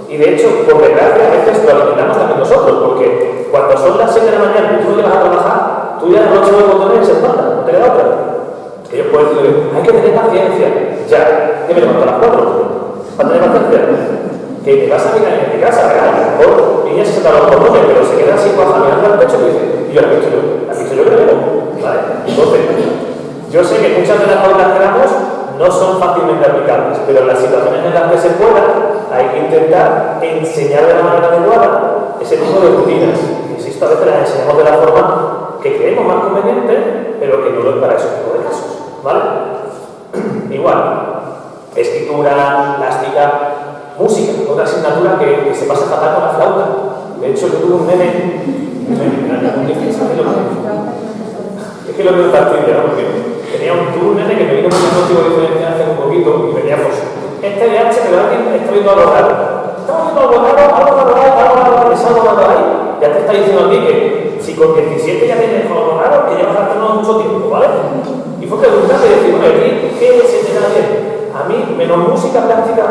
Y de hecho, por desgracia, a veces lo alimentamos también nosotros, porque cuando son las 7 de la mañana y tú no llegas a trabajar, tú ya no echas los botones y se espanta, no te queda otra. Ellos pueden decir, hay que tener paciencia. Ya, que me levanto a las 4 para tener paciencia. Que te vas a mirar en mi casa, ¿verdad? A lo mejor ella se saca los botones, pero se queda así baja mirando al pecho y dice, y yo la he visto yo que lo veo, ¿vale? Entonces, yo sé que muchas de las pautas que damos no son fácilmente aplicables, pero en las situaciones en las que se pueda, hay que intentar enseñar de la manera adecuada ese tipo de rutinas. Insisto, a veces las enseñamos de la forma que creemos más conveniente, pero que no lo es para ese tipo de casos, ¿vale? Igual, escritura, plástica, música, otra asignatura que se pasa fatal con la flauta. De hecho, yo tuve un nene, es que lo veo fastidio, ¿no? Porque tuve un nene que me vino con un diagnóstico de diferencia hace un poquito y veníamos, este DH, pero alguien está viendo algo raro. Estamos viendo algo raro, es algo raro ahí. Ya te está diciendo a ti que si con 17 preguntarle y decir, bueno, ¿qué se te da bien? A mí, menos música, práctica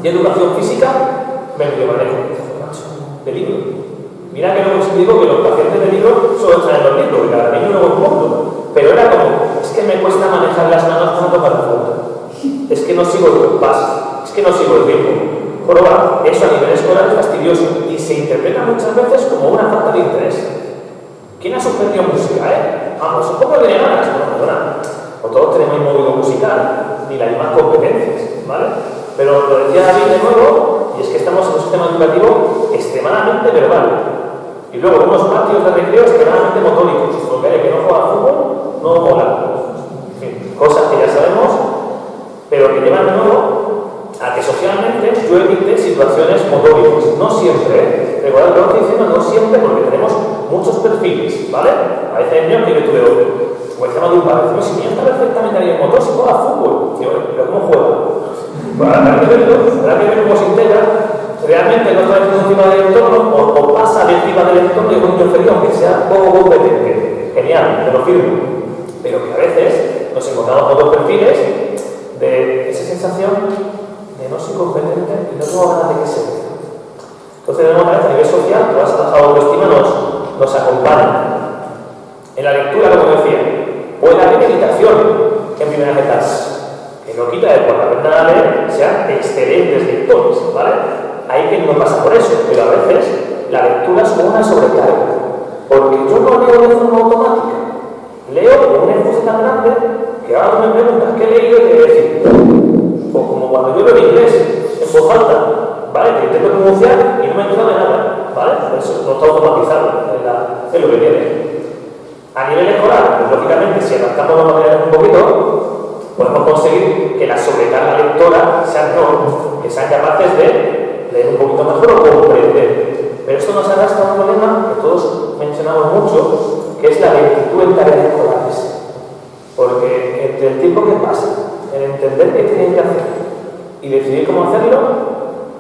y educación física, me lo manejo de libro. Mira que luego os digo que los pacientes de libro solo están en los libros, que cada niño no es un mundo. Pero era como, es que me cuesta manejar las manos tanto para la flauta. Es que no sigo el compás, es que no sigo el ritmo. Joroba, eso a nivel escolar es fastidioso y se interpreta muchas veces como una falta de interés. ¿Quién ha suspendido música, Vamos, un poco de ganas, no, perdona. O todos tenemos un móvil musical, ni las mismas competencias, ¿vale? Pero lo decía David de nuevo, y es que estamos en un sistema educativo extremadamente verbal. Y luego unos patios de recreo extremadamente motóricos, porque el que no juega al fútbol no mola. En fin, cosas que ya sabemos, pero que llevan de nuevo a que socialmente yo evite situaciones motóricas. No siempre, Recordad lo que estoy diciendo, no siempre, porque tenemos muchos perfiles, ¿vale? A veces hay niños que tú de otro. Como decíamos de un padre, si mi niño está perfectamente ahí en motor, si juega fútbol, tío, pero ¿cómo juega? Pues habrá que ver cómo se integra. Realmente no está encima del entorno o pasa de encima del entorno y con interferir, aunque sea poco competente. Genial, te lo firmo. Pero que a veces nos encontramos otros perfiles de esa sensación de no soy competente y no tengo ganas de que se vea. Entonces, de alguna manera, a nivel social, todas esas bajas de autoestima nos acompañan. En la lectura, como decía, puede haber meditación en primeras etapas, que no quita de cuando aprendan a leer sean excelentes lectores, ¿vale? Hay quien no pasa por eso, pero a veces la lectura es como una sobrecarga, porque yo no leo de forma automática, leo con un esfuerzo tan grande que ahora tú me preguntas qué he leído y te voy a decir, o como cuando yo leo en inglés, en voz alta, ¿vale? Que intento pronunciar y no me entero de nada, ¿vale? Eso no está automatizado, es lo que tiene. A nivel escolar, pues lógicamente, si adaptamos los materiales un poquito, podemos conseguir que la sobrecarga lectora sea menor, que sean capaces de leer un poquito mejor o comprender. Pero esto nos arrastra a un problema que todos mencionamos mucho, que es la lentitud en tareas escolares. Porque entre el tiempo que pasa, en entender qué tienen que hacer y decidir cómo hacerlo,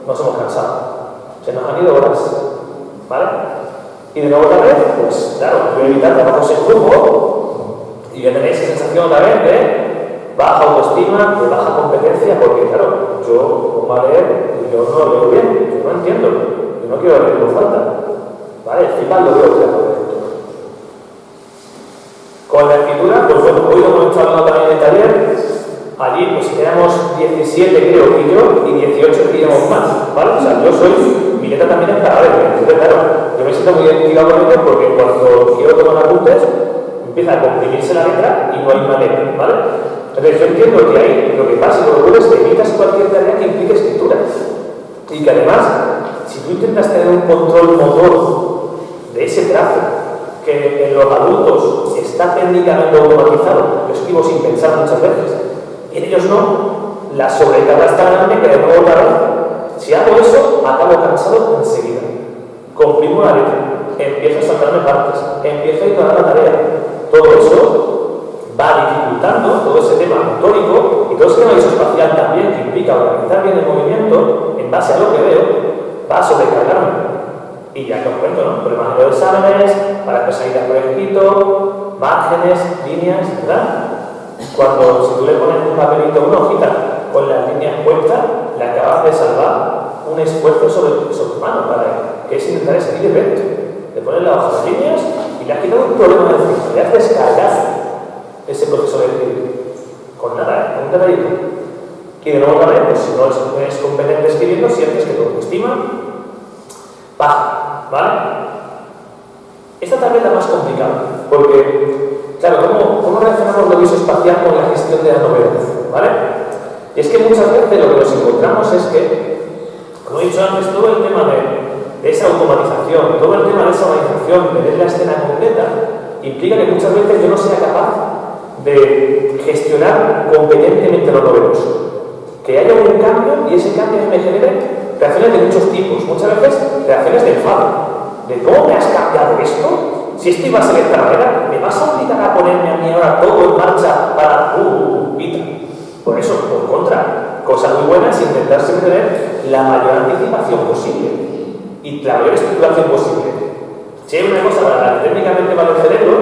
nos hemos cansado. Se nos han ido horas, ¿vale? Y de nuevo otra vez, pues claro, voy a evitar trabajos en grupo y ya tenéis esa sensación otra vez de baja autoestima, de baja competencia, porque claro, yo pongo a leer y yo no lo veo bien, yo no entiendo, yo no quiero leer por falta, ¿vale? El feedback lo veo claro. Con la escritura, pues bueno, hoy lo hemos estado hablando también en el taller, allí pues éramos 17 creo que yo y 18 que íbamos más, ¿vale? O sea, yo soy, mi letra también es para ver, entonces claro, yo me siento muy identificado con ello porque cuando quiero tomar apuntes empieza a comprimirse la letra y no hay manera, ¿vale? Entonces yo entiendo que ahí lo que pasa y lo que ocurre es que evitas cualquier tarea que implique escritura y que además, si tú intentas tener un control motor de ese trazo que en los adultos está técnicamente automatizado, lo escribo sin pensar muchas veces, y en ellos no, la sobrecarga es tan grande que de nuevo otra vez, si hago eso, acabo cansado enseguida. Comprimo la letra, empiezo a saltarme partes, empiezo a ignorar la tarea. Todo eso va dificultando todo ese tema motórico y todo ese tema visoespacial también, que implica organizar bien el movimiento en base a lo que veo, va a sobrecargarme. Y ya que os cuento, ¿no? Problemas de los exámenes, para empezar a ir por escrito, márgenes, líneas, ¿verdad? Cuando si tú le pones un papelito a una hojita con las líneas puestas, le acabas de salvar un esfuerzo sobre tu mano para que es intentar escribir recto. Le pones las hojas de líneas y le has quitado un problema de encima, le has descargado ese proceso de escribir. Con nada, con un detallito. Y de nuevo también, pues si no eres competente escribiendo, sientes que tu autoestima baja, ¿vale? Esta tal vez es la más complicada, porque, claro, ¿cómo relacionamos lo visoespacial con la gestión de la novedad? ¿Vale? Y es que muchas veces lo que nos encontramos es que, como he dicho antes, todo el tema de esa automatización, todo el tema de esa organización, de ver la escena completa, implica que muchas veces yo no sea capaz de gestionar competentemente lo novedoso. Que haya un cambio y ese cambio me genere reacciones de muchos tipos, muchas veces reacciones de enfado, de ¿cómo me has cambiado esto? Si esto iba a ser de esta manera, ¿me vas a obligar a ponerme a mí ahora todo en marcha para pita? Por eso, por contra, cosas muy buenas, intentar siempre tener la mayor anticipación posible y la mayor estructuración posible. Si hay una cosa para la que técnicamente va el cerebro,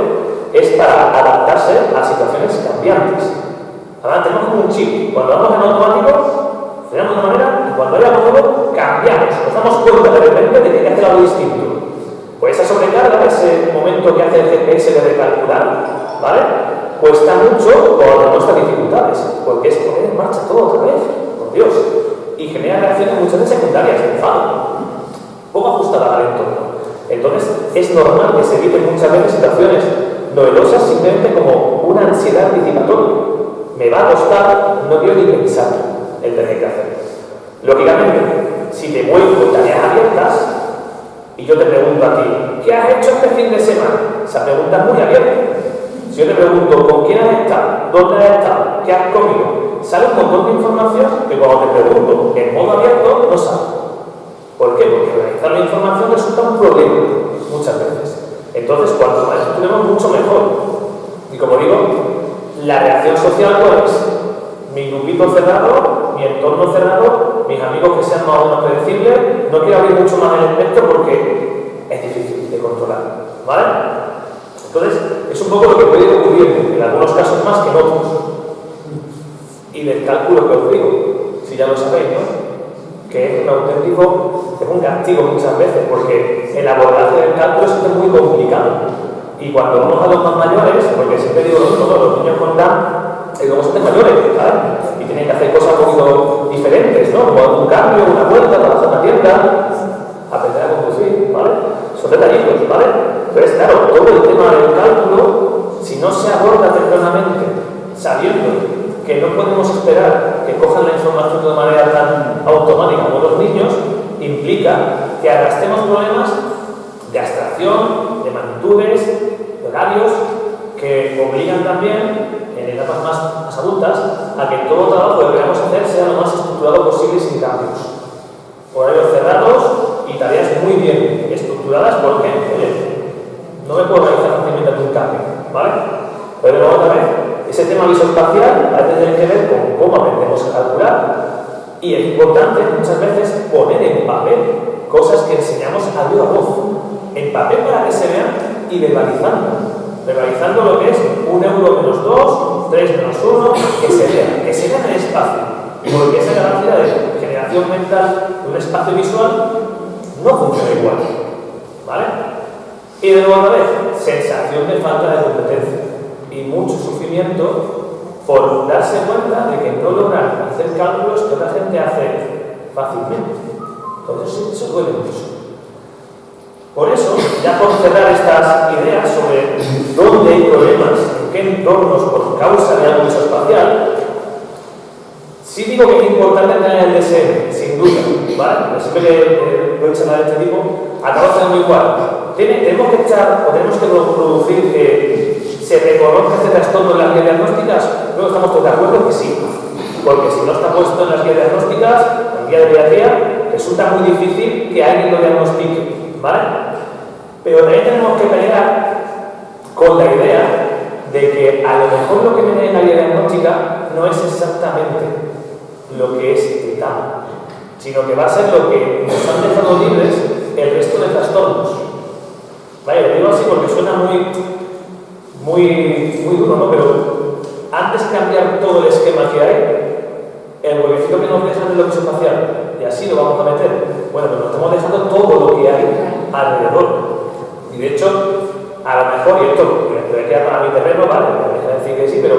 es para adaptarse a situaciones cambiantes. Ahora tenemos como un chip. Cuando vamos en automático, funcionamos de una manera y cuando hay algo nuevo, cambiamos. Nos damos cuenta de repente de que hay que hacer algo distinto. Pues esa sobrecarga, ese momento que hace el GPS de recalcular, ¿vale? Cuesta mucho por nuestras dificultades, porque es poner en marcha todo otra vez, por Dios. Y genera reacciones muchas veces secundarias, de enfado, poco ajustadas al entorno. Entonces, es normal que se eviten muchas veces situaciones novedosas simplemente como una ansiedad anticipatoria. Me va a costar, no quiero ni pensar el tener que hacer. Lógicamente, si te vuelvo tareas abiertas y yo te pregunto a ti, ¿qué has hecho este fin de semana? Esa pregunta es muy abierta. Si yo te pregunto, ¿con quién has estado? ¿Dónde has estado? ¿Qué has comido? Sale un montón de información que cuando te pregunto en modo abierto no sabes. ¿Por qué? Porque organizar la información resulta un problema muchas veces. Entonces, cuanto más estudiemos, mucho mejor. Y como digo, la reacción social, ¿cuál es? Mi grupito cerrado, mi entorno cerrado, mis amigos que sean más o menos predecibles. No quiero abrir mucho más el espectro porque es difícil de controlar, ¿vale? Entonces, es un poco lo que puede ir ocurriendo, en algunos casos más que en otros. Y del cálculo que os digo, si ya lo sabéis, ¿no? Que es un auténtico, es un castigo muchas veces, porque el abordaje del cálculo es muy complicado. Y cuando vamos a los más mayores, porque siempre digo lo mismo, los niños con TAM, luego son de mayores, ¿sabes? Y tienen que hacer cosas un poquito diferentes, ¿no? Como un cambio, una vuelta, trabajar en la tienda, aprender a conducir, ¿vale? Son detallitos, ¿vale? Entonces, claro, todo el tema del cálculo, si no se aborda tempranamente, sabiendo que no podemos esperar que cojan la información de una manera tan automática como los niños, implica que arrastremos problemas de abstracción, de magnitudes, de horarios, que obligan también, en etapas más adultas, a que todo trabajo que queramos hacer sea lo más estructurado posible sin cambios. Horarios cerrados y tareas muy bien estructuradas porque, oye, no me puedo organizar fácilmente ante un cambio, ¿vale? Pero luego otra vez, ese tema visoespacial a veces tiene que ver con cómo aprendemos a calcular y es importante muchas veces poner en papel cosas que enseñamos a viva voz, en papel para que se vean y verbalizando lo que es 1 euro menos 2, 3 menos 1, que se vea en el espacio, porque esa capacidad de generación mental de un espacio visual no funciona igual, ¿vale? Y de nuevo otra vez, sensación de falta de competencia y mucho sufrimiento por darse cuenta de que no logran hacer cálculos que otra gente hace fácilmente. Entonces eso duele mucho. Por eso, ya por cerrar estas ideas sobre dónde hay problemas, en qué entornos por causa de algo visoespacial, sí digo que es importante tener el DSM, sin duda, ¿vale? Siempre que doy charlas de este tipo, acabo haciendo igual. Tenemos que echar o tenemos que producir que se reconozca este trastorno en las guías diagnósticas. Luego estamos todos de acuerdo que sí, porque si no está puesto en las guías diagnósticas, en guía de pediatría, resulta muy difícil que alguien lo diagnostique, ¿vale? Pero también tenemos que pelear con la idea de que a lo mejor lo que viene en la guía diagnóstica no es exactamente lo que es el TAM, sino que va a ser lo que nos han dejado libres el resto de trastornos. Vale, lo digo así porque suena muy duro, ¿no? Pero antes de cambiar todo el esquema que hay, el huequecito que nos dejan es lo visoespacial, y así lo vamos a meter. Bueno, pues nos estamos dejando todo lo que hay alrededor. Y de hecho, a lo mejor, y esto me queda para mi terreno, vale, me deja decir que sí, pero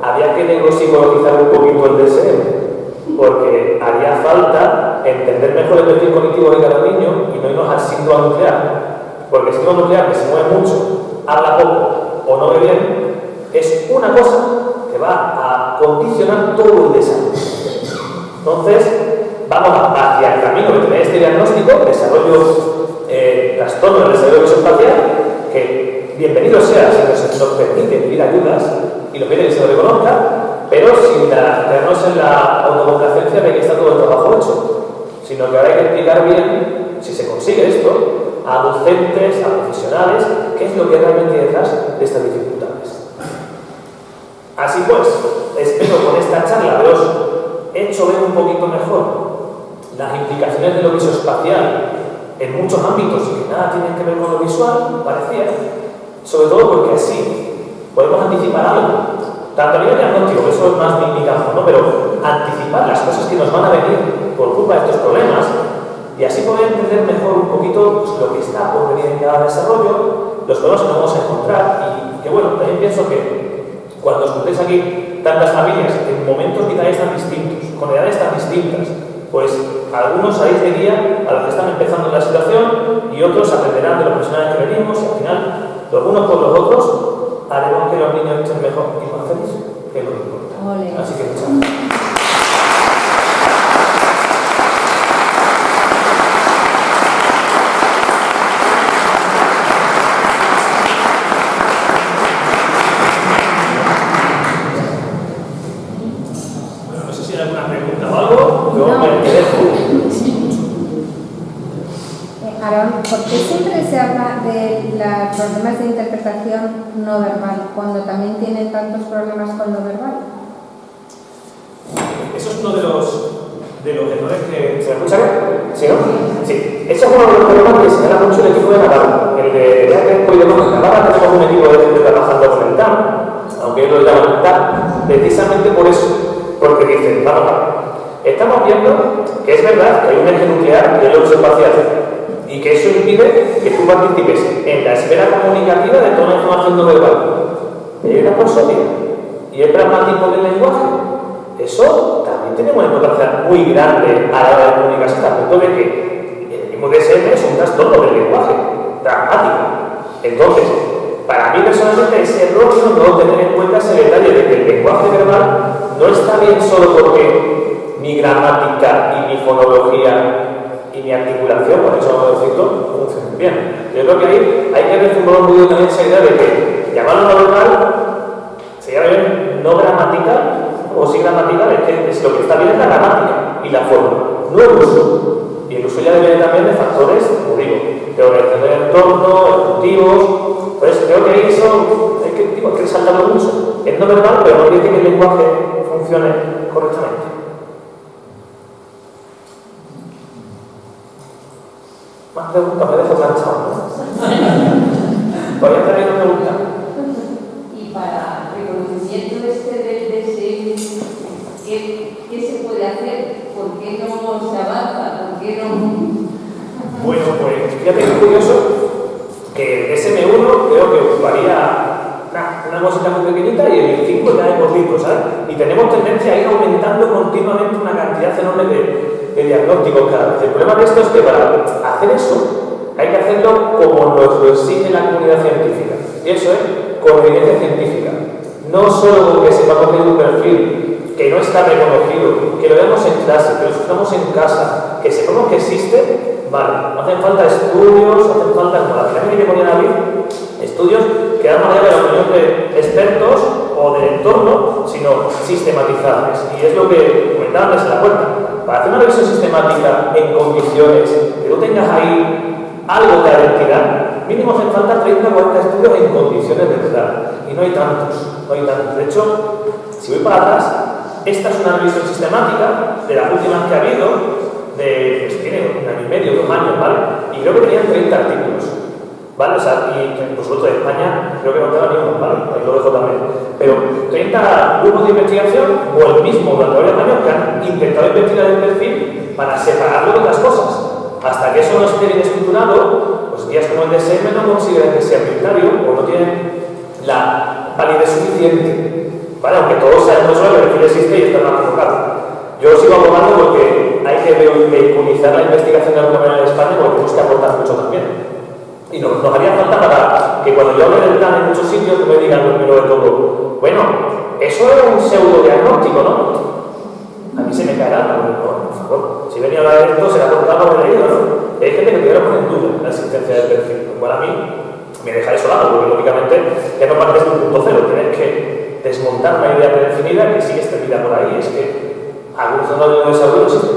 había que neuropsicologizar un poquito el DSM, porque haría falta entender mejor el perfil cognitivo de cada niño y no irnos al síndrome nuclear. Porque el síndrome nuclear, que se mueve mucho, habla poco o no ve bien, es una cosa que va a condicionar todo el desarrollo. Entonces, vamos hacia el camino de tener este diagnóstico, desarrollo, trastorno del desarrollo visoespacial, que bienvenido sea si nos permite pedir ayudas y lo pide que se lo reconozca, pero sin quedarnos en la autocomplacencia de que está todo el trabajo hecho, sino que ahora hay que explicar bien, si se consigue esto, a docentes, a profesionales, qué es lo que realmente hay detrás de estas dificultades. Así pues, espero con esta charla haberos hecho ver un poquito mejor las implicaciones de lo visoespacial en muchos ámbitos que nada tienen que ver con lo visual, parecía, sobre todo porque así podemos anticipar algo. Tanto a nivel diagnóstico, eso es más mi campo, ¿no? Pero anticipar las cosas que nos van a venir por culpa de estos problemas y así poder entender mejor un poquito pues, lo que está por venir en cada desarrollo, los problemas que nos vamos a encontrar y que bueno, también pienso que cuando os juntéis aquí tantas familias en momentos vitales tan distintos, con edades tan distintas, pues algunos salís de guía a los que están empezando en la situación y otros aprenderán de los profesionales que venimos y al final, los unos por los otros, haremos que los niños estén mejor y más felices, que es lo que importa. Ole. Así que muchas gracias. ¿Por qué siempre se habla de los problemas de interpretación no verbal cuando también tienen tantos problemas con lo verbal? Eso es uno de los errores que se escucha bien. ¿Sí, no? Sí. Eso es uno de los problemas que señala mucho el equipo de Navarra. El de Teatro y de Navarra tenemos un equipo de gente trabajando con el TAM, aunque ellos lo llaman el TAM, precisamente por eso. Porque dicen, vamos a ver, estamos viendo que es verdad que hay un eje nuclear y el otro espacial. Y que eso impide que tú participes en la esfera comunicativa de toda la información no verbal. Hay una prosodia y el pragmatismo del lenguaje. Eso también tiene una importancia muy grande a la hora de comunicarse, hasta el punto de que el mismo DSM es un trastorno del lenguaje, pragmático. Entonces, para mí personalmente es erróneo no tener en cuenta ese detalle de que el lenguaje verbal no está bien solo porque mi gramática y mi fonología y mi articulación, por eso no decirlo, funciona bien. Yo creo que ahí hay que reformular un poquito también esa idea de que llamarlo no verbal se llama bien no gramatical o sí gramatical, es lo que está bien es la gramática y la forma, no el uso. Y el uso ya depende también de factores, como digo, de organización del entorno, ejecutivos. Entonces creo que ahí eso hay que resaltarlo mucho. Es no verbal, pero no quiere que el lenguaje funcione correctamente. Más preguntas, me dejo planchado, ¿no? Todavía tenéis una pregunta. Y para reconocimiento del DSM, ¿qué se puede hacer? ¿Por qué no se avanza? ¿Por qué no? Bueno, pues fíjate que es curioso que el SM1 creo que ocuparía una cosita muy pequeñita y el 5 ya hemos visto, ¿sabes? Y tenemos tendencia a ir aumentando continuamente una cantidad enorme de diagnósticos cada vez. El problema de esto es que para hacer eso hay que hacerlo como nos lo exige la comunidad científica. Y eso es con evidencia científica. No solo con que sepamos que hay un perfil que no está reconocido, que lo veamos en clase, que lo suframos en casa, que sepamos que existe, vale. No hacen falta estudios, hacen falta, como la pirámide que ponía David, estudios que dan más allá de la opinión de expertos o del entorno, sino sistematizables. Y es lo que comentaban desde la puerta. Para hacer una revisión sistemática en condiciones que tú tengas ahí algo de identidad, mínimo hacen falta 30 o 40 estudios en condiciones de verdad. Y no hay tantos, no hay tantos. De hecho, si voy para atrás, esta es una revisión sistemática de las últimas que ha habido, pues tiene 1 año y medio, 2 años, ¿vale? Y creo que tenían 30 artículos, ¿vale? O sea, y por supuesto de España creo que no queda ni uno, ¿vale? Ahí lo dejo también. Pero 30 grupos de investigación o el mismo durante varios años que han intentado investigar el perfil para separarlo de otras cosas. Hasta que eso no esté bien estructurado, pues guías como el DSM no consideran que sea prioritario o no tienen la validez suficiente. ¿Vale? Aunque todos sabemos que el perfil existe y está más enfocado. Yo sigo abogando porque hay que vehiculizar la investigación de alguna manera en España porque tenemos que aportar mucho también. Y nos haría falta para que cuando yo hable del plan en muchos sitios me digan lo primero de todo, bueno, eso es un pseudo diagnóstico, ¿no? A mí se me caerá, por favor. Si venía a hablar de esto, será por algo de leído, ¿no? Y hay gente que todavía pone en duda la existencia del perfil, lo cual a mí me deja desolado, porque lógicamente ya no partes de un punto cero, tienes que desmontar una idea predefinida que sigue extendida por ahí, es que algunos no lo desarrollo existe,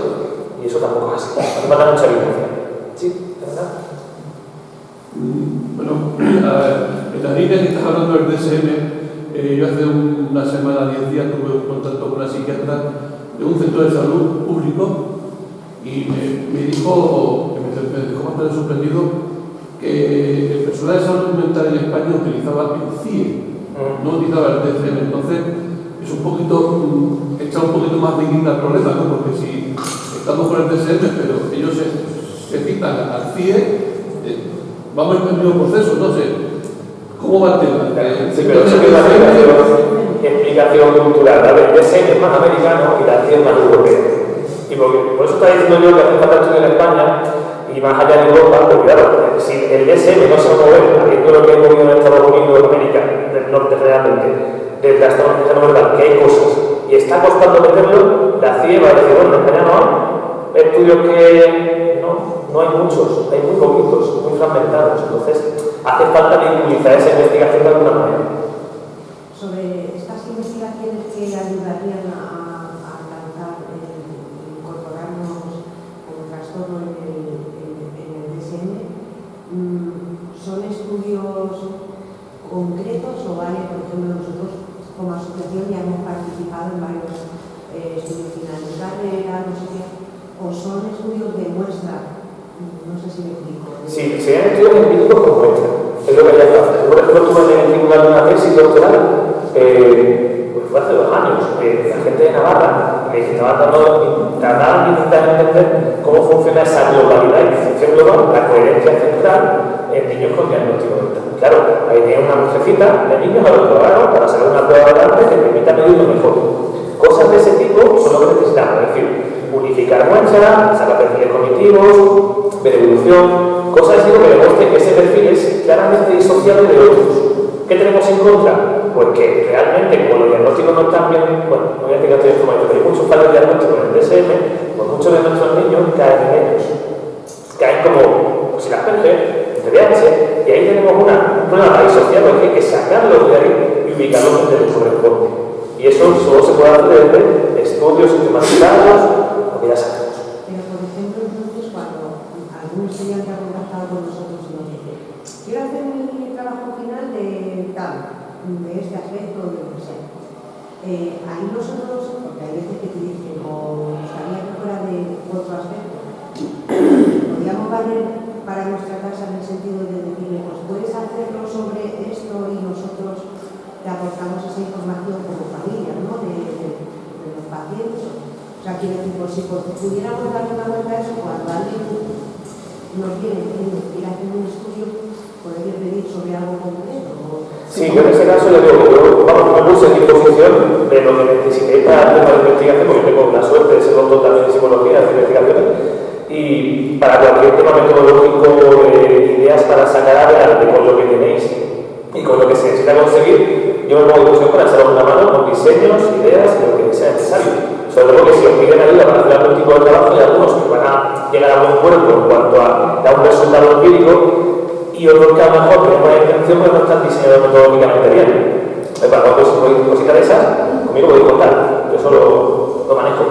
y eso tampoco es así, hace falta mucha evidencia. ¿Sí? ¿Verdad? Bueno, en la línea que estás hablando del DSM, yo hace una semana, 10 días, tuve un contacto con una psiquiatra de un centro de salud público y me dijo, que me dejó bastante sorprendido, que el personal de salud mental en España utilizaba el CIE no utilizaba el DSM. Entonces, es un poquito, echar un poquito más de guinda al problema, ¿no? Porque si estamos con el DSM, pero ellos se citan al CIE, vamos en el mismo proceso, no sé. ¿Cómo va el tema? Sí, pero eso es una explicación cultural. El DSM es más americano y la CIE es más europea. Y por eso está diciendo yo que hace falta estudio en España y más allá de Europa, porque claro, si el DSM no se va a mover, habiendo lo que hemos vivido en Estados Unidos, en América, del norte realmente, desde la estrategia no que hay cosas, y está costando meterlo, la CIE va a decir, bueno, en España no hay estudios que no hay muchos, hay muy poquitos, muy fragmentados, entonces hace falta vinculizar esa investigación de alguna manera. Sobre estas investigaciones que ayudarían a alcanzar, incorporarnos como trastorno en el DSM, ¿son estudios concretos o vale? Por ejemplo, nosotros como asociación ya hemos participado en varios estudios finales de carrera, no sé qué, o son estudios de muestra, no sé si me explico. Sí, serían estudios empíricos con muestra, es lo que ya está. Por ejemplo, estuve en el tribunal de una tesis doctoral, pues fue hace 2 años, la gente de Navarra me estaba trataban de intentar entender cómo funciona esa globalidad y distinción global, la coherencia central en niños con diagnóstico mental. Claro, ahí tiene una muestrecita de niños a los probaron para sacar una prueba adelante que permita medirlo mejor. Cosas de ese tipo son lo que necesitamos, es decir, unificar muestras, sacar perfiles cognitivos, ver evolución, cosas así que demuestren que ese perfil es claramente disociable de otros. ¿Qué tenemos en contra? Pues que realmente, como los diagnósticos no están bien, bueno, no voy a explicar todo esto, pero hay muchos fallos diagnósticos en el DSM, pues muchos de nuestros niños caen en ellos. Caen como si las perge, de VIH, y ahí tenemos un problema disociado que hay que sacarlos de ahí y ubicarlos donde les corresponde. Y eso solo se puede hacer desde estudios sistematizados, lo que ya sabemos. Pero, por ejemplo, entonces, cuando algún estudiante ha contactado con nosotros y nos dice, quiero hacer mi trabajo final de tal, de este aspecto, de lo que sea. Ahí nosotros, porque hay veces que te dicen, o gustaría que fuera de otro aspecto, podríamos valer para nuestra casa en el sentido de decirle, pues puedes hacerlo sobre esto y nosotros te aportamos esa información como familia, ¿no? De los pacientes. O sea, quiero decir, pues, si pudiéramos darle una vuelta a eso, cuando alguien nos viene diciendo que quiere hacer un estudio, podría pedir sobre algo concreto. Sí, yo en ese caso le digo que yo me puse en disposición de lo que necesité para el tema de investigación, porque tengo la suerte de ser doctor también en psicología, de investigaciones, y para cualquier tema metodológico, ideas para sacar adelante con lo que tenéis y con lo que se necesita conseguir, yo me pongo a disposición para echaros una mano con diseños, ideas y lo que sea necesario. Sobre todo que si os piden ayuda para hacer algún tipo de trabajo, hay algunos que van a llegar a buen puerto en cuanto a dar un resultado empírico y otros que a lo mejor tenemos la intención pero no están diseñados metodológicamente bien. Para cuando os cositas de esas, conmigo podéis contar, yo solo lo manejo.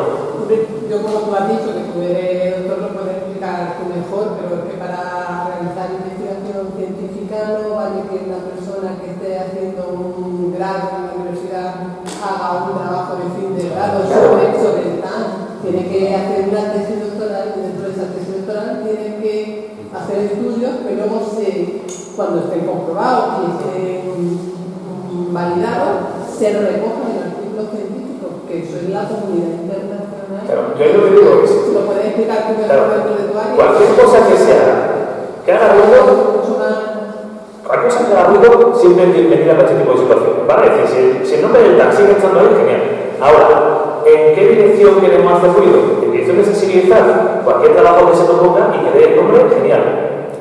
Yo, como tú has dicho, que tú eres doctor, lo puedes explicar tú mejor, pero es que para realizar investigación científica no vale que una persona que esté haciendo un grado en la universidad haga un trabajo de fin de grado sobre el TAN. Tiene que hacer una tesis doctoral y dentro de esa tesis doctoral tiene que hacer estudios que luego, cuando estén comprobados y estén validados, se recojan en artículos científicos, que eso es la comunidad internacional. Claro, yo lo que digo es, ¿lo puedes explicar tú claro, dentro de tu área? cualquier cosa que sea, que haga ruido, cualquier cosa que haga ruido, siempre es bienvenida para este tipo de situaciones, ¿vale? Es decir, si el nombre del TAN sigue estando ahí, genial. Ahora, ¿en qué dirección queremos hacer ruido? En dirección de sensibilizar cualquier trabajo que se proponga y que dé el nombre, genial.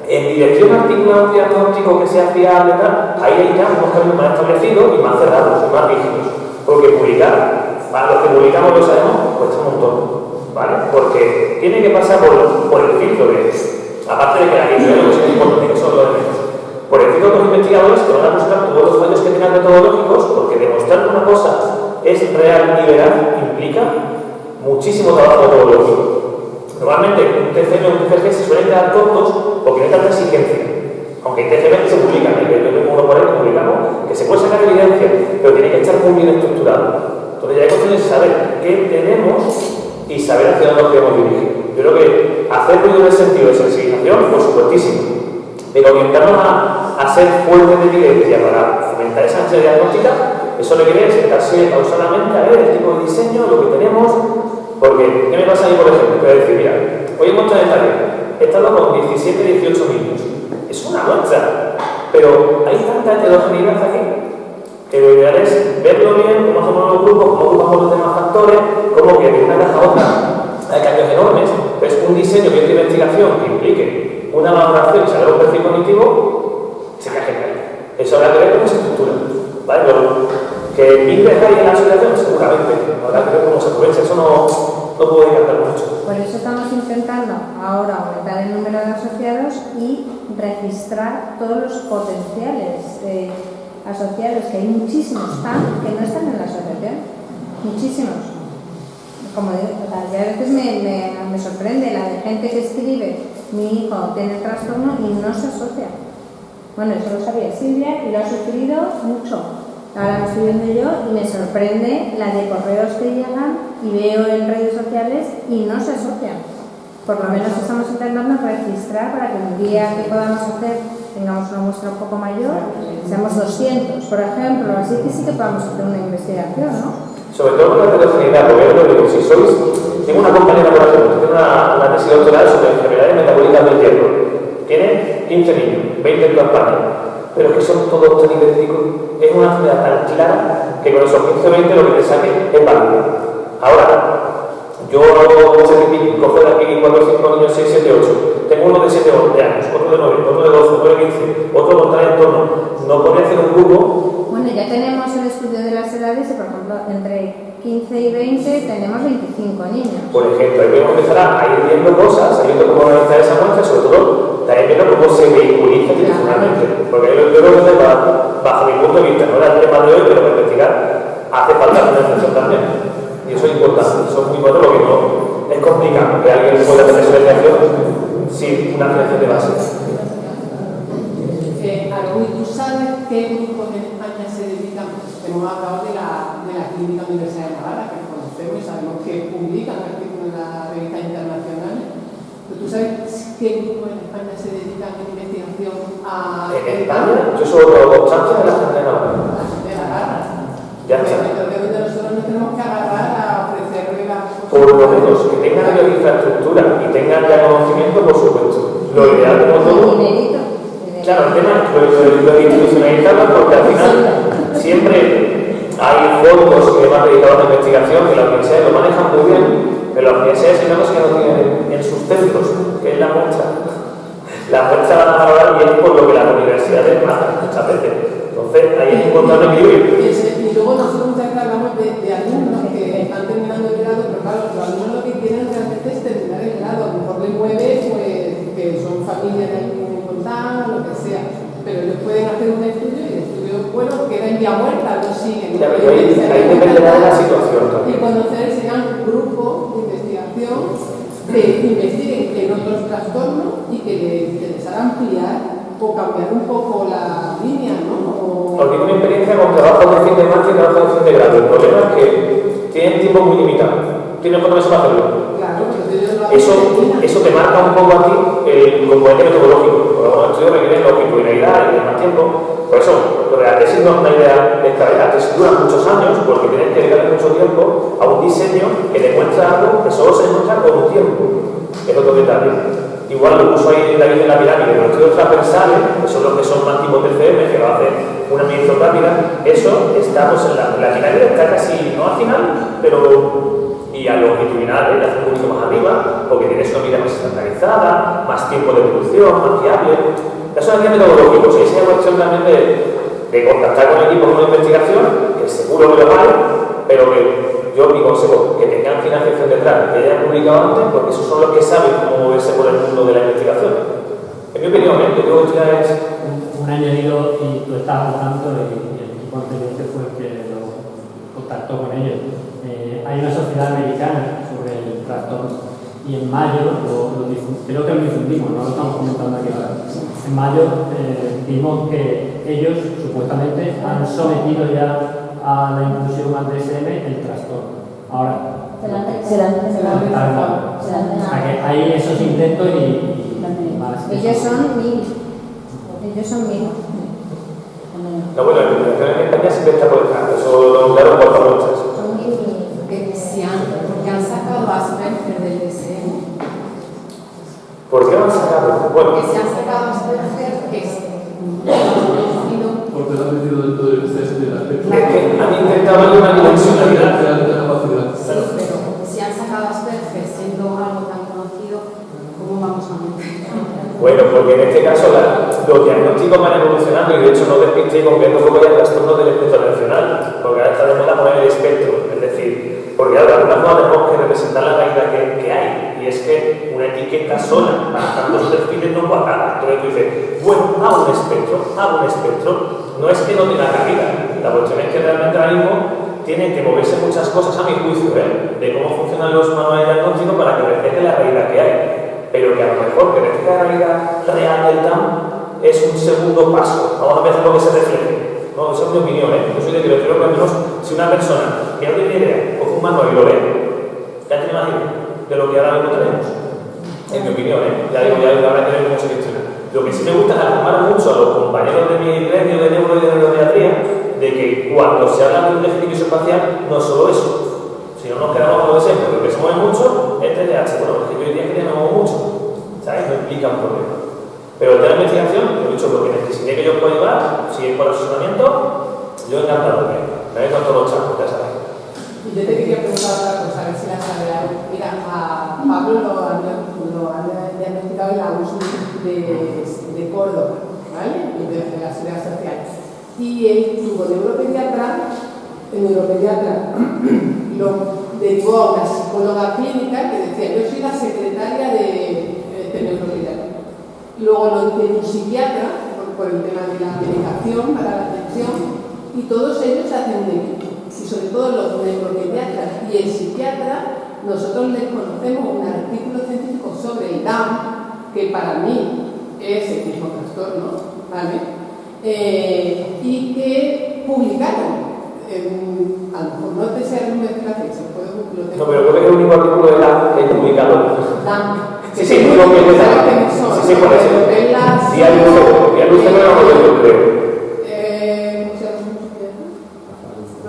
En dirección a articular un diagnóstico que sea fiable, ahí ya unos caminos más establecidos y más cerrados y más rígidos. Porque publicar, para los que publicamos lo sabemos, cuesta un montón, ¿vale? Porque tiene que pasar por el filtro de, aparte de que la gente es importante, que son los de menos, por el filtro de los investigadores que van a buscar todos los fallos que tengan metodológicos, porque demostrar que una cosa es real y veraz implica muchísimo trabajo metodológico. Normalmente un TCM o un TCG se suelen quedar cortos porque no hay tanta exigencia. Aunque en TCM se publican, yo tengo uno por ahí que publicamos, que se puede sacar evidencia, pero tiene que estar muy bien estructurado. Entonces ya hay cuestión de saber qué tenemos y saber hacia dónde nos queremos dirigir. Yo creo que hacer ruido en el sentido de sensibilización, por supuestísimo, pero orientarnos a ser fuertes de evidencia para aumentar esa ansia diagnóstica, eso requiere sentarse pausadamente a ver el tipo de diseño, lo que tenemos, porque ¿qué me pasa a mí, por ejemplo? Te voy a decir, mira, hoy he mostrado en taller, he estado con 17, 18 niños, es una muestra, pero hay tanta heterogeneidad aquí que lo ideal es verlo bien, cómo hacemos los grupos, cómo ocupamos los demás factores, cómo que de una caja a otra hay cambios enormes. Pues un diseño que es de investigación que implique una valoración y saber un perfil cognitivo sería genial. Eso habrá que ver cómo se estructura, ¿vale? Pero que miles hay en la asociación, seguramente, habrá que ver cómo se aprovecha, eso no puedo descartar mucho. Por eso estamos intentando ahora aumentar el número de asociados y registrar todos los potenciales asociados, que hay muchísimos que no están en la asociación, muchísimos. Como digo, o sea, ya a veces me sorprende la de gente que escribe: mi hijo tiene trastorno y no se asocia. Bueno, eso lo sabía Silvia y lo ha sufrido mucho. Ahora lo estoy viendo yo y me sorprende la de correos que llegan y veo en redes sociales y no se asocian. Por lo menos estamos intentando registrar para que un día que podamos hacer, tengamos una muestra un poco mayor, seamos 200, por ejemplo, así que sí que podamos hacer una investigación, ¿no? Sobre todo con la heterogeneidad, porque yo digo, si sois, tengo una compañera, por ejemplo, que tiene una tesis doctoral sobre enfermedades metabólicas del hierro, tiene 15 niños, 20 en toda España, pero es que son todos tan idénticos, es una enfermedad tan clara que con esos 15 o 20 lo que te saque es válido. Ahora, yo cojo de aquí 4 o 5 niños, 6, 7, 8, tengo uno de 7 o 11 años, otro de 9, otro de 12, otro de 15, otro con tal entorno, no podría hacer un grupo. Bueno, ya tenemos el estudio de las edades y, por ejemplo, entre 15 y 20 tenemos 25 niños. Por ejemplo, ahí podemos empezar a ir viendo cosas, sabiendo cómo organizar esa muestra, sobre todo también viendo cómo se vehiculiza institucionalmente. Porque yo creo que bajo mi punto de vista, no era el tema de hoy, pero para investigar hace falta una reflexión también. Y eso es importante, eso es muy bueno porque no es complicado que alguien pueda tener su mediación sin una financiación de base. ¿Tú sabes qué grupos en España se dedican? Hemos hablado de la Clínica Universidad de Navarra, que conocemos y sabemos que publican artículos en las revistas internacionales. Pero ¿tú sabes qué grupos en España se dedican en investigación a... En España, yo solo constancia de la gente de Navarra. De Navarra. Ya está. Entonces nosotros nos tenemos que agarrar a ofrecerle la... Por lo menos que tengan la infraestructura y tengan ya conocimiento, por supuesto. Lo ideal como todo... Claro, el tema es lo institucionalizado porque al final siempre hay fondos que van dedicados a la investigación que las universidades lo manejan muy bien, pero las universidades hay una cosa que no tienen en sus centros, que es la muestra. La muestra la van a valorar bien por lo que las universidades hacen muchas veces. Entonces, ahí es encontrar un equilibrio. Y luego nosotros muchas veces hablamos de alumnos que están terminando el grado, pero claro, los alumnos lo que quieren realmente es terminar el grado. A lo mejor les mueve, pues, que son familias de algún lo que sea, pero ellos pueden hacer un estudio y el estudio, bueno, queda en vía muerta, lo siguen. Claro, ahí dependerá de la situación también. Y conocer serán grupos de investigación que investiguen en otros trastornos y que les hagan ampliar o cambiar un poco la línea, ¿no? Porque tengo una experiencia con trabajos de fin de máster y trabajos de fin de grado. El problema es que tienen tiempo muy limitado. Tienen 4 meses para hacerlo. Claro, eso te marca un poco aquí el componente metodológico. Los estudios requieren longitudinalidad y más tiempo. Por eso, lo de la tesis no es una idea de esta vez. La tesis dura muchos años porque tienes que dedicarle mucho tiempo a un diseño que demuestra algo que solo se demuestra con un tiempo. Es otro detalle. Igual lo puso ahí David en la pirámide, los estudios transversales, que son los que son más tipo TCM, que lo hacen una medición rápida, eso estamos en la pirámide, está casi, no al final, pero y a longitudinal, le hace un poquito más arriba, porque tienes una medida más estandarizada, más tiempo de producción, más fiable. Eso es un metodológico, si es una cuestión también de contactar con equipos de investigación, que seguro que lo hay, pero que yo mi consejo, que tengan financiación detrás, que hayan publicado antes, porque esos son los que saben cómo moverse por el mundo de la investigación. En mi opinión, yo creo que esto ya es... Un añadido, y tú estabas al tanto, y el equipo anterior que fue el que lo contactó con ellos. Hay una sociedad americana sobre el trastorno y en mayo, creo que lo difundimos, no lo estamos comentando aquí ahora. En mayo vimos que ellos supuestamente han sometido ya a la inclusión al DSM el trastorno. Ahora, hay esos intentos y más. Ellos son 1000. No, bueno, la investigación en España siempre está por detrás, eso lo claro por todas las cosas. Porque han sacado a Asperger del DSM. ¿Por qué lo han sacado? Bueno, Que se han sacado a Asperger, que es conocido. Porque lo han metido dentro del aspecto. es que han intentado darle una dimensionalidad. de capacidad. Sí, pero si han sacado a Asperger siendo algo tan conocido, ¿cómo vamos a meter? Bueno, porque en este caso los diagnósticos van evolucionando y de hecho no despistéis con que no fue el trastorno del espectro atencional, porque ahora está de moda poner el espectro, es decir, porque ahora de alguna forma tenemos que representar la realidad que hay, y es que una etiqueta sola para tantos perfiles no cuadra. Entonces tú dices, bueno, hago un espectro, no es que no tenga cabida, la cuestión es que realmente ahora mismo tienen que moverse muchas cosas a mi juicio, de cómo funcionan los manuales diagnósticos para que refleje la realidad que hay. Pero que a lo mejor que refleje la realidad real del TAM es un segundo paso. Vamos a empezar lo que se refleje. No, esa es mi opinión, Yo soy de que creo que al menos si una persona que no tiene idea coge un manual y lo lee, ya tiene más idea de lo que ahora mismo tenemos. En mi opinión, Ya digo, ya habrá que ver cómo se gestiona. Lo que sí me gusta es alarmar mucho a los compañeros de mi gremio de neuro y de neuropediatría de que cuando se habla de un déficit espacial no es solo eso. Si no nos quedamos con lo de siempre, lo que se mueve mucho es TDAH. Bueno, es que yo diría que me muevo mucho, ¿sabes? No implica un problema. Pero el tema de investigación, lo he dicho, lo que necesité que yo pueda llevar, si es por asesoramiento, yo encantado de me he con todos los chamos, ya sabes. Y yo te quería preguntar otra cosa, a ver si la sabes. Mira, a Pablo lo han diagnosticado en la USU de Córdoba, ¿vale? Y de la Seguridad Social. Y él tuvo neuropediatra lo derivó a una psicóloga clínica que decía, yo soy la secretaria de neuropediatra. Luego lo tiene un psiquiatra por el tema de la medicación para la atención y todos ellos hacen de equipo. Y sobre todo los neuropediatras y el psiquiatra, nosotros les conocemos un artículo científico sobre el Down, que para mí es el mismo trastorno, ¿vale? Y que publicaron. A lo mejor no te sé decir la fecha, no, pero creo que es el único artículo de la que he publicado. Sí, sí, no que es sí, ¿cuál es? Día Luce no lo creo.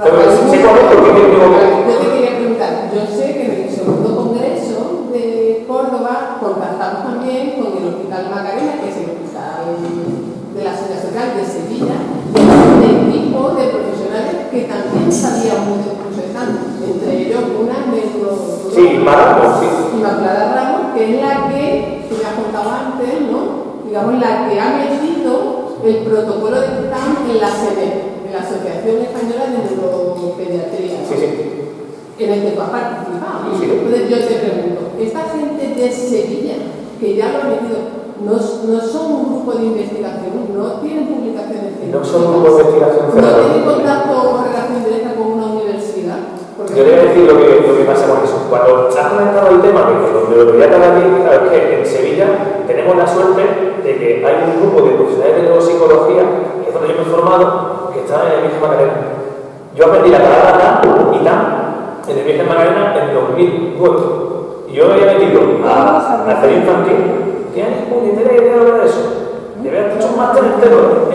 Pero sí, ¿cuál es? Porque es el único que... Yo te quería preguntar, yo sé que en el segundo congreso de Córdoba contactamos también con el Hospital Macarena, que es el hospital de la Seguridad Social de Sevilla, de equipo de profesionales que también sabían mucho de procesando, entre ellos una neuro... Sí, Inmaculada Ramos, que es la que me ha contado antes, ¿no? Digamos, la que ha metido el protocolo de TAM en la SENE, en la Asociación Española de Neuropediatría, ¿no? Sí. En el que tú has participado. Sí. Entonces yo te pregunto, esta gente de Sevilla, que ya lo ha metido, no son un grupo de investigación, no tienen publicaciones científicas. No son un grupo de investigación No tienen contacto o relación directa con una universidad. Yo le voy a decir lo que pasa con eso. Cuando has comentado el tema de que los neuropediatras aquí, claro, es que en Sevilla tenemos la suerte de que hay un grupo de profesionales de neuropsicología, que es donde yo me he formado, que están en el Virgen Macarena. Yo aprendí la palabra TAM y TAM en el Virgen Macarena en 2009. Y yo me había metido a hacer infantil. ¿Tienes puñetera idea de eso? De haber hecho un máster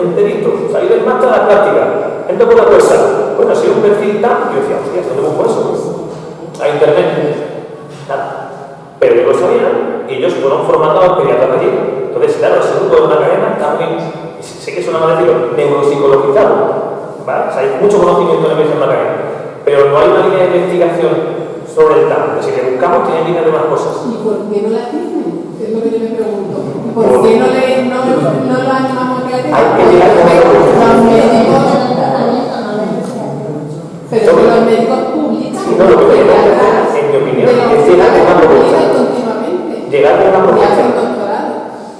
enterito, salir del máster a la práctica. Gente por la fuerza. Bueno, si un perfil TAM, yo decía, hostia, ¿dónde busco eso? A internet. Nada. Pero yo lo sabía y ellos fueron formados a pediatras allí. Entonces, claro, ese grupo de una cadena está muy, sé que suena mal decirlo, neuropsicologizado. ¿Vale? O sea, hay mucho conocimiento en la cadena. Pero no hay una línea de investigación sobre el TAM. Si le buscamos, tienen líneas de más cosas. ¿Y por qué no la tienen? Es lo que yo me pregunto. ¿Por qué no lo animamos a que la tengan? Hay que llegar con los médicos. Pero que los médicos publican. Sí, no, lo que tenemos que hacer, en mi opinión, es llegar con una propuesta. Llegar con una propuesta.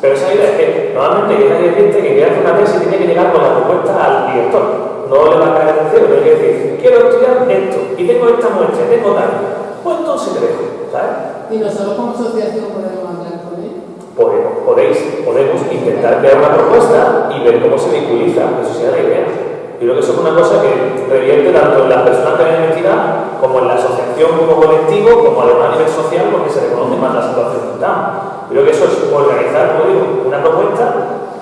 Pero esa idea es que normalmente llega a decirte que quiere hacer una tesis tiene que llegar con la propuesta al director. No le va a caer en el cielo, tiene que decir, quiero estudiar esto y tengo esta muestra, tengo tal. Pues entonces te dejo, ¿sabes? ¿Y nosotros como asociación podemos hablar con él? Podemos intentar crear una propuesta y ver cómo se vehiculiza. Eso sería la idea. Yo creo que eso es una cosa que revierte tanto en las personas que ven identidad como en la asociación como colectivo, como además a nivel social, porque se reconoce más la situación que está. Creo que eso es organizar, como digo, una propuesta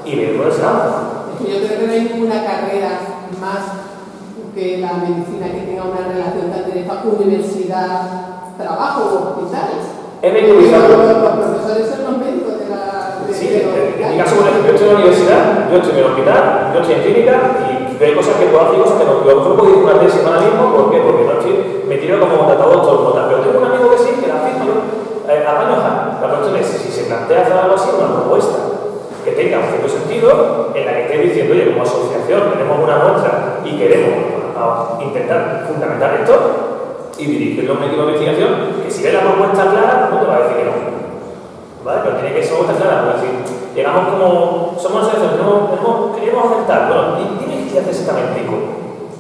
y ver dónde se lanza. Es que yo creo que no hay ninguna carrera más que la medicina que tenga una relación tan directa universidad, trabajo o hospitales. He memorizado. Los profesores son los médicos de la... Sí, en mi caso, por ejemplo, yo estoy en la universidad, yo estoy en el hospital, yo estoy en clínica y hay cosas que puedo hacer y cosas que no. Yo no puedo ir una tesis ahora mismo, ¿por qué? Porque no estoy metido como tratador todo. Pero tengo un amigo que sí, que la firma yo. Apaño ja. La cuestión es, si se plantea hacer algo así, una propuesta que tenga un cierto sentido, en la que esté diciendo, oye, como asociación tenemos una muestra y queremos intentar fundamentar esto y dirigirlo a un equipo de investigación, que si ve la propuesta clara, no te va a decir que no. ¿Vale? Pero tiene que ser una clara, porque si llegamos como, somos una asociación, queremos aceptar, bueno, dime qué hace exactamente,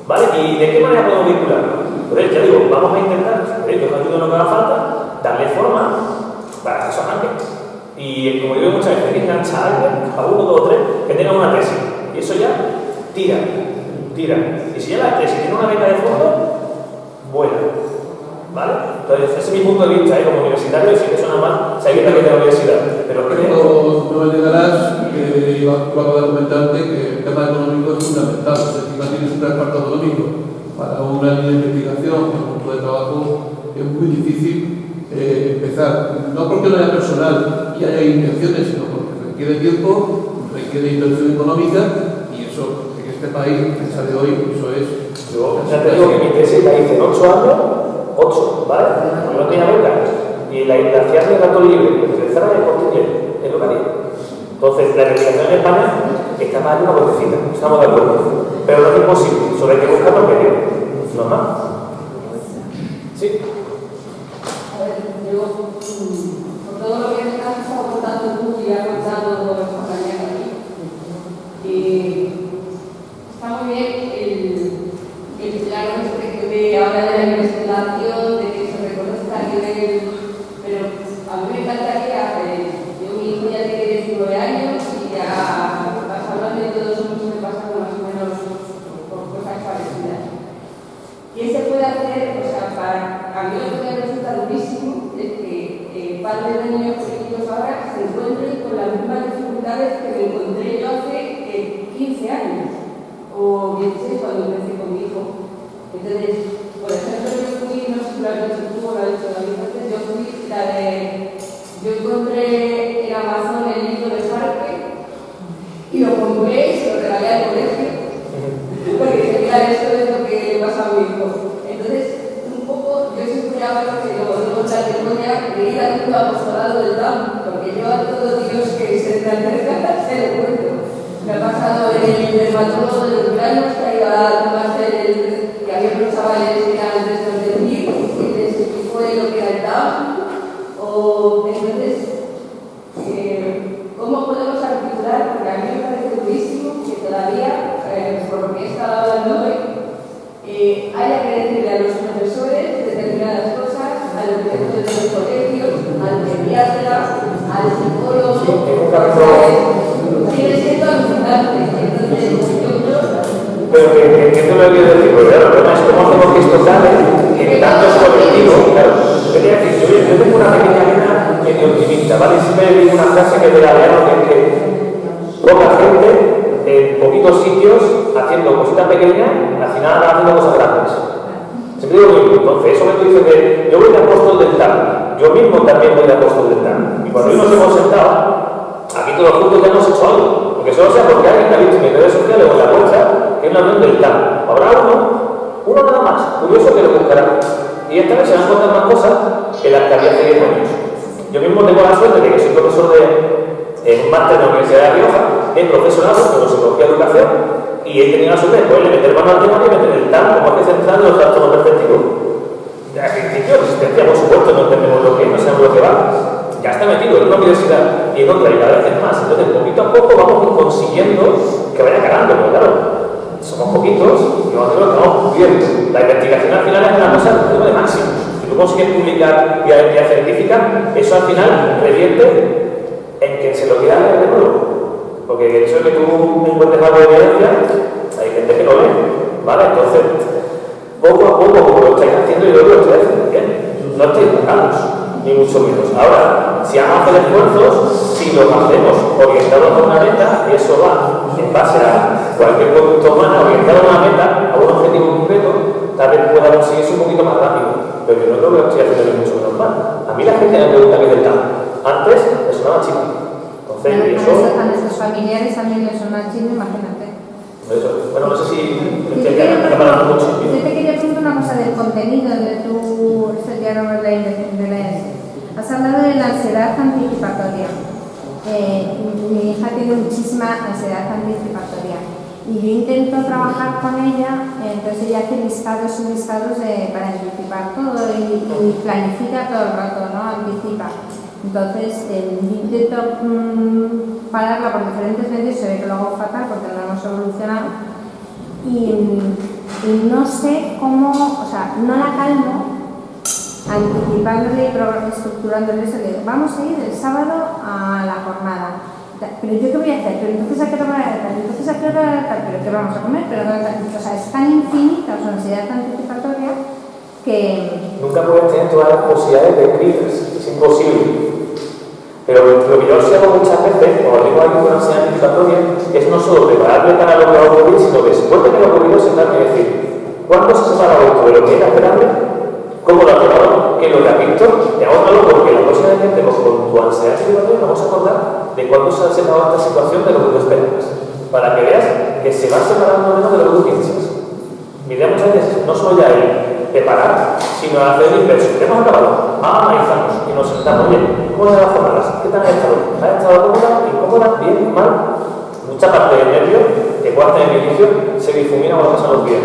¿vale? ¿Y de qué manera podemos vincularlo? Entonces, ya digo, vamos a intentar, yo os ayudo en lo que haga falta, darle forma para que eso arranque. Y como digo muchas veces, hay que enganchar a alguien, a uno, dos, tres, que tenga una tesis. Y eso ya tira. Y si ya la tesis tiene una beca de fondo, buena. ¿Vale? Entonces, ese es mi punto de vista, como universitario, y si eso nada más, se hay que estar en la universidad. Pero no me negarás que yo acabo de comentarte que el tema económico es fundamental. O sea, si no tienes un reparto económico para una línea de investigación, un punto de trabajo, es muy difícil empezar, no porque no haya personal y haya intenciones, sino porque requiere tiempo, requiere inversión económica y eso, en este país, a pesar de hoy, eso es... Yo ya te digo que mi tesis la hice en 8 años, 8, ¿vale? Yo no tenía beca. Y la hacía de rato libre, utilizar el corte inglés, es lo que haría. Entonces, la investigación en España está más de una vueltecita, estamos de acuerdo. Pero no es imposible, solo hay que buscar los medios. Normal. Sí. Yo, por todo lo que me has estado contando tú y ha contado los compañeros aquí, está muy bien el plano de ahora de la investigación, de que se reconozca a nivel, pero a mí me encantaría, yo mi hijo ya tiene 19 años y ya vas hablando y todos hemos pasado más o menos por cosas parecidas. ¿Qué se puede hacer? O sea, a mí lo que me resulta durísimo es que padres de niños pequeños ahora se encuentren con las mismas dificultades que me encontré yo hace 15 años o 16 cuando empecé con mi hijo. Entonces, por ejemplo, yo fui, no sé si lo has dicho tú o lo has dicho David antes, yo encontré en Amazon el libro de Harpe y lo compré y se lo regalé al colegio. Porque mira, esto es lo que le pasa a mi hijo. Entonces, un poco, yo siempre hablo que luego de contar de coña de ir haciendo apostolado del TAM, porque yo a todo Dios que se me acerca se lo cuento. Me ha pasado en el dermatólogo de los veranos que ha ido a tomarse que había unos chavales que eran antes de decir y les explicó lo que era el TAM. O entonces, ¿cómo podemos articular? Porque a mí me parece durísimo que todavía, por lo que he estado hablando hoy, haya que decirle a los profesores determinadas cosas, a los directores de los colegios, al pediatra, al psicólogo, sigue siendo alucinante. Entonces, yo creo... Pero ¿qué te lo quiero decir? Porque claro, el problema es cómo hacemos que esto sale en tantos colectivos. Claro, yo quería decir, yo tengo una pequeña vena medio optimista, ¿vale? Siempre digo una frase que te la leo, que es que poca gente en poquitos sitios haciendo cositas pequeñas, al final haciendo cosas grandes. Siempre digo lo mismo. Entonces, eso que tú dices de yo voy de apóstol del TAM, yo mismo también voy de apóstol del TAM. Y cuando hoy nos hemos sentado, aquí todos juntos ya hemos hecho algo. Porque solo sea porque alguien ha visto en mis redes sociales o en la vuestra que es una unión del TAM. Habrá uno nada más, curioso que lo buscará. Y esta vez se van a encontrar más cosas que las que había hace 10 años. Yo mismo tengo la suerte de que soy profesor en un máster de la Universidad de La Rioja, en profesorado en psicología de educación, y he tenido la suerte de poderle meter mano al tema y meter el TAM como eje central de los trastornos perceptivos. De principio, resistencia, por supuesto, no entendemos lo que es, no sabemos lo que va. Ya está metido en una universidad y en otra y cada vez más. Entonces, poquito a poco vamos consiguiendo que vaya calando, pero claro, somos poquitos y nosotros lo estamos cumpliendo. La investigación al final es una cosa de máximo. Si tú consigues publicar vía científica, eso al final revierte en que se lo quiera leer de nuevo. Porque el hecho de que tú encuentres algo de evidencia, hay gente que lo lee, ¿vale? Entonces, poco a poco, como lo estáis haciendo, y luego lo estáis haciendo bien. No estáis estancados, ni mucho menos. Ahora, si vamos a hacer esfuerzos, si los hacemos orientados a una meta, eso va en base a cualquier conducta humana orientada a una meta, a un objetivo concreto, tal vez pueda conseguirse un poquito más rápido, pero yo no creo que estoy haciendo mucho normal. A mí la gente me pregunta qué es el TAM. Antes me sonaba chino. Entonces, y eso... A nuestros familiares también les suena chino, imagínate. Eso. Bueno, no sé si... Yo te quería preguntar una cosa del contenido de tu diálogo de la Has hablado de la ansiedad anticipatoria. Mi hija tiene muchísima ansiedad anticipatoria y yo intento trabajar con ella, entonces ella hace listados y listados para anticipar todo y planifica todo el rato, ¿no? Anticipa. Entonces intento pararla por diferentes medios, se ve que lo hago fatal porque no hemos evolucionado y no sé cómo, o sea, no la calmo anticipándole y estructurándole eso de vamos a ir el sábado a la jornada, pero yo qué voy a hacer, pero entonces a qué hora entonces a qué hora tal, pero qué vamos a comer, pero o sea, es tan infinita su ansiedad anticipatoria que nunca puedes tener todas las posibilidades descritas, es imposible. Pero lo que yo observo muchas veces, cuando tengo alguien con ansiedad anticipatoria, es no solo prepararle para lo que va a ocurrir, sino después de que lo ha ocurrido sentarme y decir ¿cuánto se ha separado esto de lo que era esperable? ¿Cómo lo ha preparado? ¿Qué es lo que ha visto? Y agótalo porque la próxima vez que estemos con tu ansiedad anticipatoria vamos a acordar de cuándo se ha separado esta situación de lo que tú esperabas. Para que veas que se va separando menos de lo que tú piensas. Mi idea muchas veces no solo ya el preparar, sino hacer el inverso. Hemos acabado, analizamos y nos sentamos. Oye, ¿cómo han las jornadas? ¿Qué tal ha estado? ¿Ha estado cómoda? ¿Incómoda? ¿Bien? ¿Mal? Mucha parte del nervio que cuando en el inicio se difumina cuando pasan los días.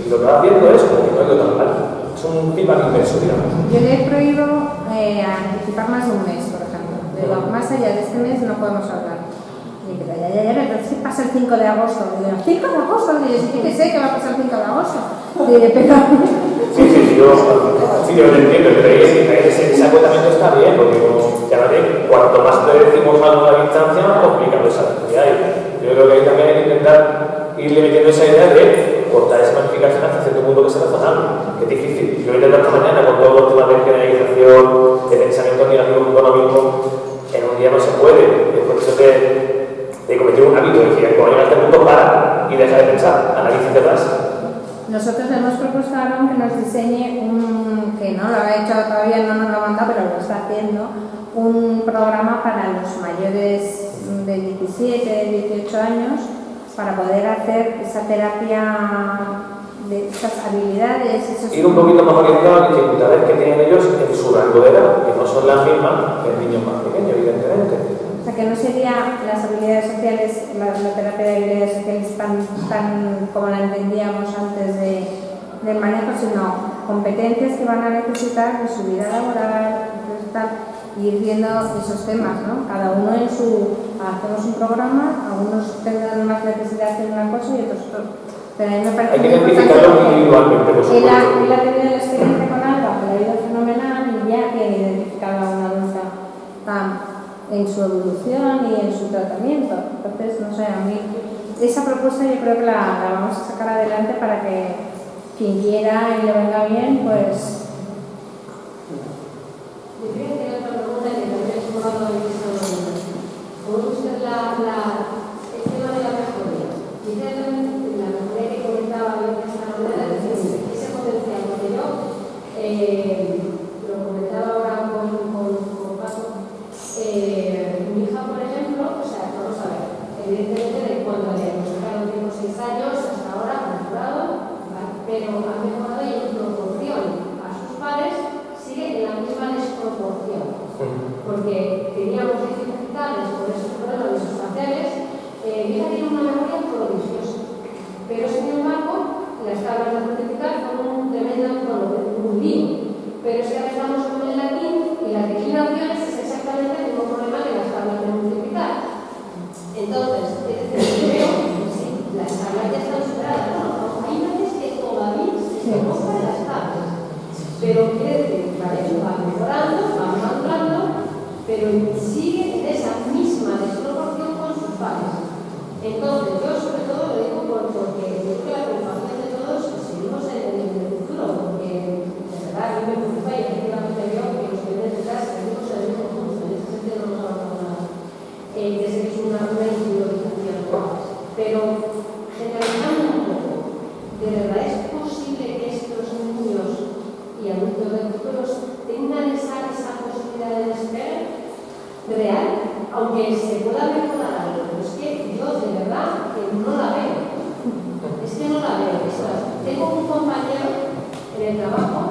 Y lo que vas viendo es como que no ha ido tan mal. Es un feedback inverso, digamos. Yo le prohíbo anticipar más de un mes, por ejemplo. Digo, más allá de este mes no podemos hablar. Y digo, pero ¿qué pasa el 5 de agosto? Digo, ¿5 de agosto? Digo, sí que sé que va a pasar el 5 de agosto. Digo, pero... Sí, yo lo entiendo, pero ese acotamiento está bien, porque ya cuanto más le decimos algo a la distancia, más complicado es la actividad. Yo creo que ahí también hay que intentar irle metiendo esa idea de cortar esa planificación hasta cierto punto que sea razonable, que es difícil. Yo voy a intentar esta mañana con todos los temas de generalización, de pensamiento negativo económico, en un día no se puede. Es por eso que de cometer un hábito, es decir, cuando llega a este punto para y deja de pensar, analiza hacia atrás. Nosotros le hemos propuesto a Aaron que nos diseñe que no lo ha hecho todavía, no nos lo ha mandado, pero lo está haciendo, un programa para los mayores de 17, 18 años para poder hacer esa terapia de esas habilidades. Ir un poquito más orientado a las dificultades que tienen ellos en su rango de edad, que no son las mismas que el niño más pequeño, evidentemente. O sea, que no sería las habilidades sociales, la terapia de habilidades sociales tan como la entendíamos antes del manejo, sino competencias que van a necesitar de su vida laboral, y ir viendo esos temas, ¿no? Cada uno en su... Hacemos un programa, algunos tendrán más necesidad de una cosa y otros otros. Pero a mí me parece hay que identificarlo individualmente, por supuesto. Él ha tenido la experiencia con Alba, que le ha ido fenomenal y ya tiene identificado a una adulta en su evolución y en su tratamiento. Entonces, no sé, a mí esa propuesta yo creo que la vamos a sacar adelante para que quien quiera y le venga bien, pues... Yo creo que hay otra pregunta que también es un poco de vista ¿cómo usted el tema de la mejoría? Quizás la mejoría que comentaba yo de esta manera, es decir, ese potencial, porque yo lo comentaba ahora con Paco, mi hija, por ejemplo, o sea, vamos a ver, evidentemente de cuando le diagnosticaron tengo 6 años, hasta ahora ha mejorado, ¿vale? Pero ha mejorado y en proporción a sus padres sigue en la misma desproporción, porque teníamos dificultades por esos problemas visoespaciales. Mi hija tiene una memoria prodigiosa, pero sin embargo las tablas de multiplicar son un tremendo un lío, pero es que ahora estamos con el latín y las declinaciones es exactamente el mismo problema que las tablas de multiplicar. Entonces, yo veo que sí, las tablas ya están superadas, no, hay veces que todavía se cojan las tablas, pero quiere decir que va mejorando, va madurando, pero sigue en esa misma desproporción con sus padres. Entonces, yo sobre todo lo digo porque creo que la preocupación de todos seguimos en el futuro, porque de verdad yo me preocupa y efectivamente veo que los que vienen detrás seguimos en el mismo punto, en ese sentido no nos ha avanzado nada. Desde que es una individualización. Pero real, aunque se pueda mejorar algo, pero es que yo de verdad que no la veo. Es que no la veo. Tengo un compañero en el trabajo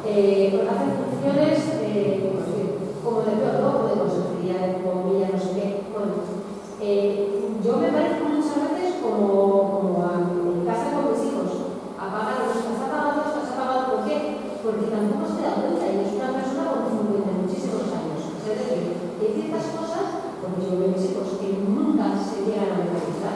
que hace funciones como de peor, ¿no? De consejería, de comida, no sé qué. Bueno, yo me parezco muchas veces como en casa con mis hijos. Apagar los que has apagado, ¿por qué? Porque tampoco se da cuenta y es una persona con muchísimos años. Es decir, hay ciertas cosas, porque yo veo mis hijos que nunca se llegan a mentalizar.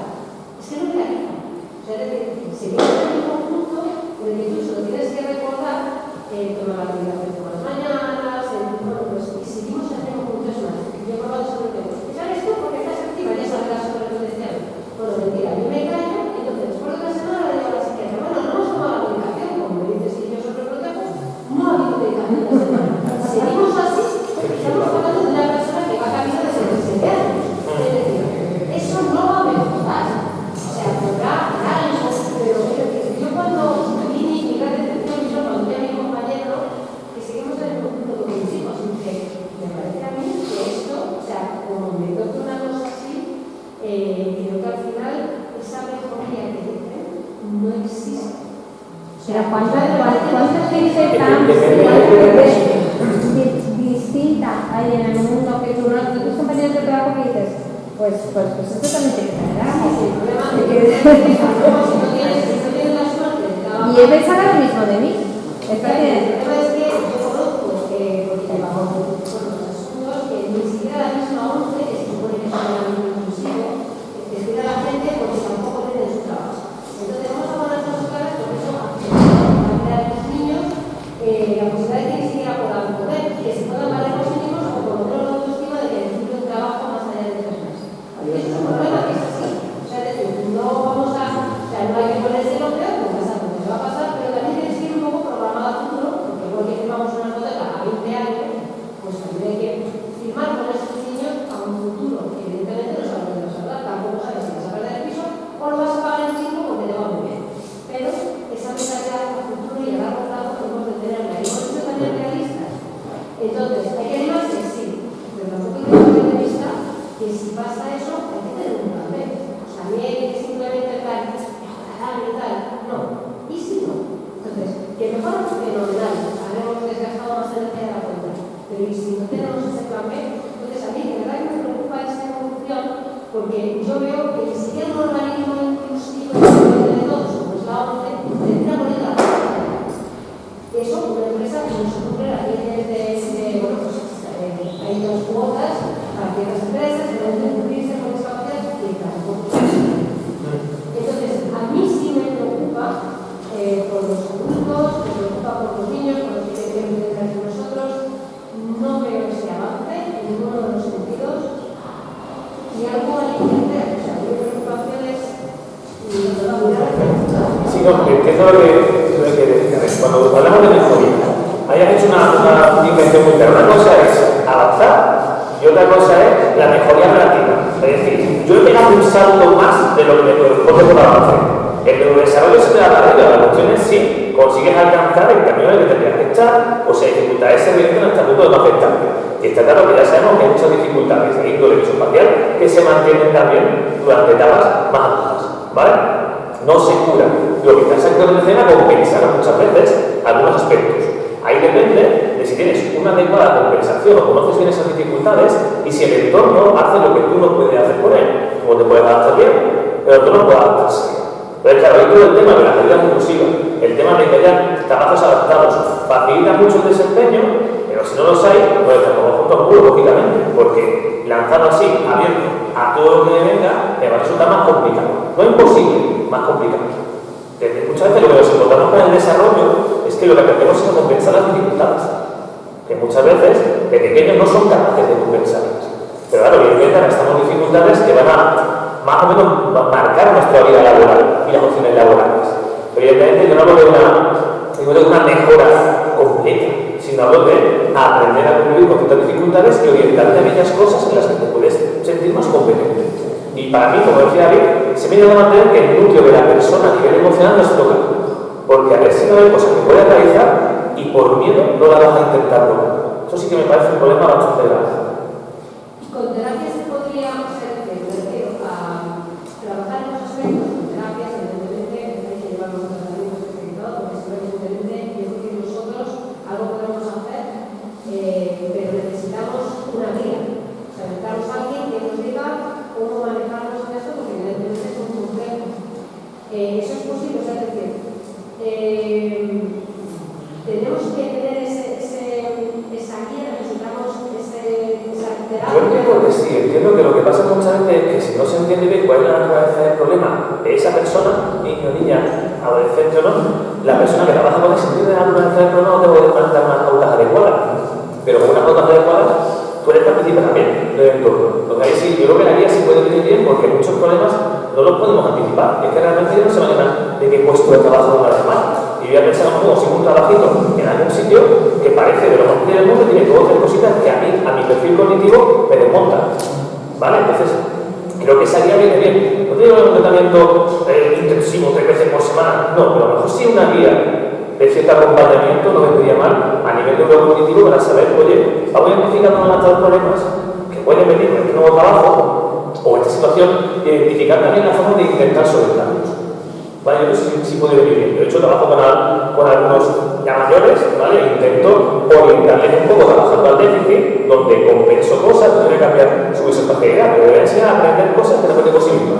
Es que no realizan. O sea, es decir, se queda en un conjunto en el que tú solo tienes que recordar tomar la alimentación por las mañanas, bueno, pues, y seguimos haciendo muchas más. Yo he probado sobre el tema. ¿Sabes tú? Porque estás activa, ya sabrás sobre lo que decían. Bueno, mentira, yo me callo, entonces después de una semana le digo a la psiquiatra, bueno, no hemos tomado la medicación, como me dices que yo sobreprotejo, no ha habido medicación esta semana. Seguimos así, estamos hablando de una persona que va a camino de 67 años. Es decir, eso no va a mejorar. O sea, podrá algo, pero es decir, yo cuando vi mi gran decepción, yo cuando vi a mi compañero, que seguimos en el conjunto con mis hijos, y dije, me parece a mí que esto, o sea, como me toca una cosa así, creo que al final esa mejoría que dicen no existe. Pero ¿cuánta gente tan distinta hay en el mundo que tú no, tus compañeros de trabajo que dices, pues esto también te quedará? Y he pensado lo mismo de mí. El tema es que yo conozco, porque llevamos los estudios, que ni siquiera la misma 11, que se supone que es un ámbito inclusivo, estudia a la gente porque tampoco tienen su trabajo. Entonces vamos a poner las cosas claras, porque eso a los niños la posibilidad de que ni siquiera puedan comer, que se puedan valer los mínimos o por lo menos la autoestima de que necesiten un trabajo más allá de 3 meses. Y eso es un problema que es así. O sea, es decir, no vamos a, o sea, no hay que ponerse lo peor, porque pasa lo que va a pasar, pero también tienes que ir un poco programado a futuro, porque igual que firmamos una hipoteca a 20 años, pues también hay que firmar con esos niños a un futuro, que evidentemente no sabes dónde vas a hablar, tampoco sabes si vas a perder el piso o lo vas a pagar en 5 porque te va muy bien. Pero esa mentalidad a futuro y a largo plazo tenemos que tenerla. Y hemos sido también realistas. Entonces, ¿hay que animarse? Sí. Pero tampoco hay que perder de vista que si pasa eso, hay que tener un plan B. También hay que simplemente tal, mejorar y tal. No. ¿Y si no? Entonces, que mejor fenomenal. Habremos desgastado más energía de la cuenta. Pero ¿y si no tenemos ese plan B? Entonces, a mí, de verdad que me preocupa esta evolución, porque yo veo que ni siquiera un organismo inclusivo de todos, como es la ONCE, tendría poner la eso, una empresa que nos ocurre las leyes bueno, pues hay 2 cuotas para ciertas empresas que deben cubrirse con discapacidad y tampoco. Entonces, a mí sí me preocupa por los adultos, me preocupa por los niños, por los que tienen que entrar con nosotros. No veo ese avance en ninguno de los sentidos y algo hay que hacer. O sea, mi preocupación es sí, no, entiendo lo que decís. Cuando hablamos de mejoría, hayas hecho una diferencia muy clara. Una cosa es avanzar y otra cosa es la mejoría relativa. Es decir, yo he pegado un salto más de lo que me corresponde por avance. El neurodesarrollo se te da para arriba. La cuestión es si consigues alcanzar el camino en el que tendrías que estar o si hay dificultades se evidencian hasta el punto de no afectarte. Y está claro que ya sabemos que hay muchas dificultades de índole visoespacial que se mantienen también durante etapas más altas. ¿Vale? No se cura. Lo que pasa es que la compensar muchas veces algunos aspectos. Ahí depende de si tienes una adecuada compensación o conoces bien esas dificultades y si el entorno hace lo que tú no puedes hacer con él. Como te puedes adaptar bien, pero tú no puedes adaptarse bien. Pero claro, ahí todo el tema de la ayuda inclusiva, el tema de que haya trabajos adaptados, facilita mucho el desempeño, pero si no los hay, pues tampoco juntos muy lógicamente, porque lanzado así, abierto a todo lo que venga, me va a resultar más complicado. No imposible, más complicado. Muchas veces lo que nos encontramos con el desarrollo es que lo que aprendemos es a compensar las dificultades, que muchas veces de pequeños no son capaces de compensarlas. Pero claro, evidentemente estamos dificultades que van a más o menos marcar nuestra vida laboral y las opciones laborales. Pero evidentemente yo no hablo de una mejora completa, sino hablo de aprender a convivir con ciertas dificultades y orientarte a aquellas cosas en las que te puedes sentir más competente. Y para mí, como decía David, se me ha de mantener que el núcleo de la persona a nivel emocional no se toca. Porque a ver si no hay cosas que puedes realizar y por miedo no la vas a intentar nunca. Eso sí que me parece un problema bastante grave. podríamos ser, me refiero a trabajar en los aspectos con terapias, evidentemente, hay que llevar los tratamientos especializados, porque si no, evidentemente, yo creo que nosotros algo podemos hacer, pero necesitamos una guía. O sea, necesitamos a alguien que nos diga cómo manejarnos en esto, porque evidentemente es muy complejo. Eso es posible, o sea, es decir, tenemos que tener esa guía, necesitamos esa terapia. Yo entiendo que sí, entiendo que lo que pasa muchas veces es que si no se entiende bien cuál es la naturaleza del problema de esa persona, niño, niña, adolescente o no, la persona que trabaja con ese sentido de la naturaleza del problema no te puede dar unas pautas adecuadas, pero con unas pautas adecuadas tú eres partícipe también del entorno. Entonces ahí sí, yo creo que la guía sí puede venir bien porque muchos problemas no los podemos anticipar, es que realmente no se manejan de qué puesto de trabajo van a demás. Y voy a pensar como si un trabajito en algún sitio que parece de lo más útil del mundo, tiene todas tres cositas que a mi perfil cognitivo me desmontan. ¿Vale? Entonces, creo que esa guía viene bien. No tengo un tratamiento intensivo 3 veces por semana, no, pero a lo mejor sí una guía de cierto acompañamiento no vendría mal a nivel neurocognitivo para saber, oye, vamos identificando los problemas que pueden venir con este nuevo trabajo o esta situación y identificar también la forma de intentar solventarlos. Vale, yo creo que sí puede venir bien. Yo he hecho trabajo con algunos ya mayores, ¿vale? Intento orientarles un poco trabajando al déficit, donde compenso cosas, no voy a cambiar su visofacilidad, pero voy a enseñar a aprender cosas que no aprende por sí mismo.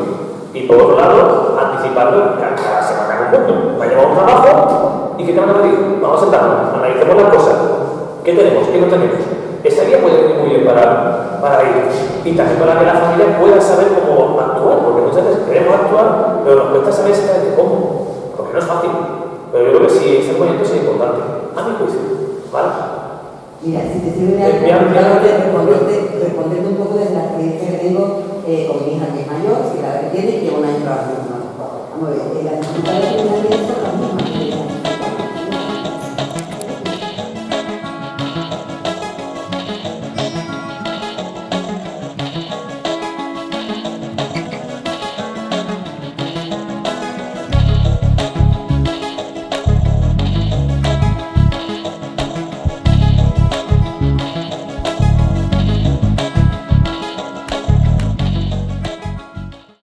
Y por otro lado, anticiparlo cada semana en un punto. Va a llevar un trabajo y ¿qué te van a pedir? Vamos a sentarnos, analicemos las cosas. ¿Qué tenemos? ¿Qué no tenemos? Esa guía puede venir muy bien para ellos. Y también para que la familia pueda saber cómo actuar, porque muchas veces queremos actuar, pero nos cuesta saber exactamente cómo, porque no es fácil. Pero yo creo que sí, ese proyecto es importante, a mi juicio. ¿Vale? Mira, si te sirve de algo, responderte un poco desde la experiencia que tengo con mi hija, que es mayor, que la entiende y lleva un año trabajando. Vamos a ver, la dificultad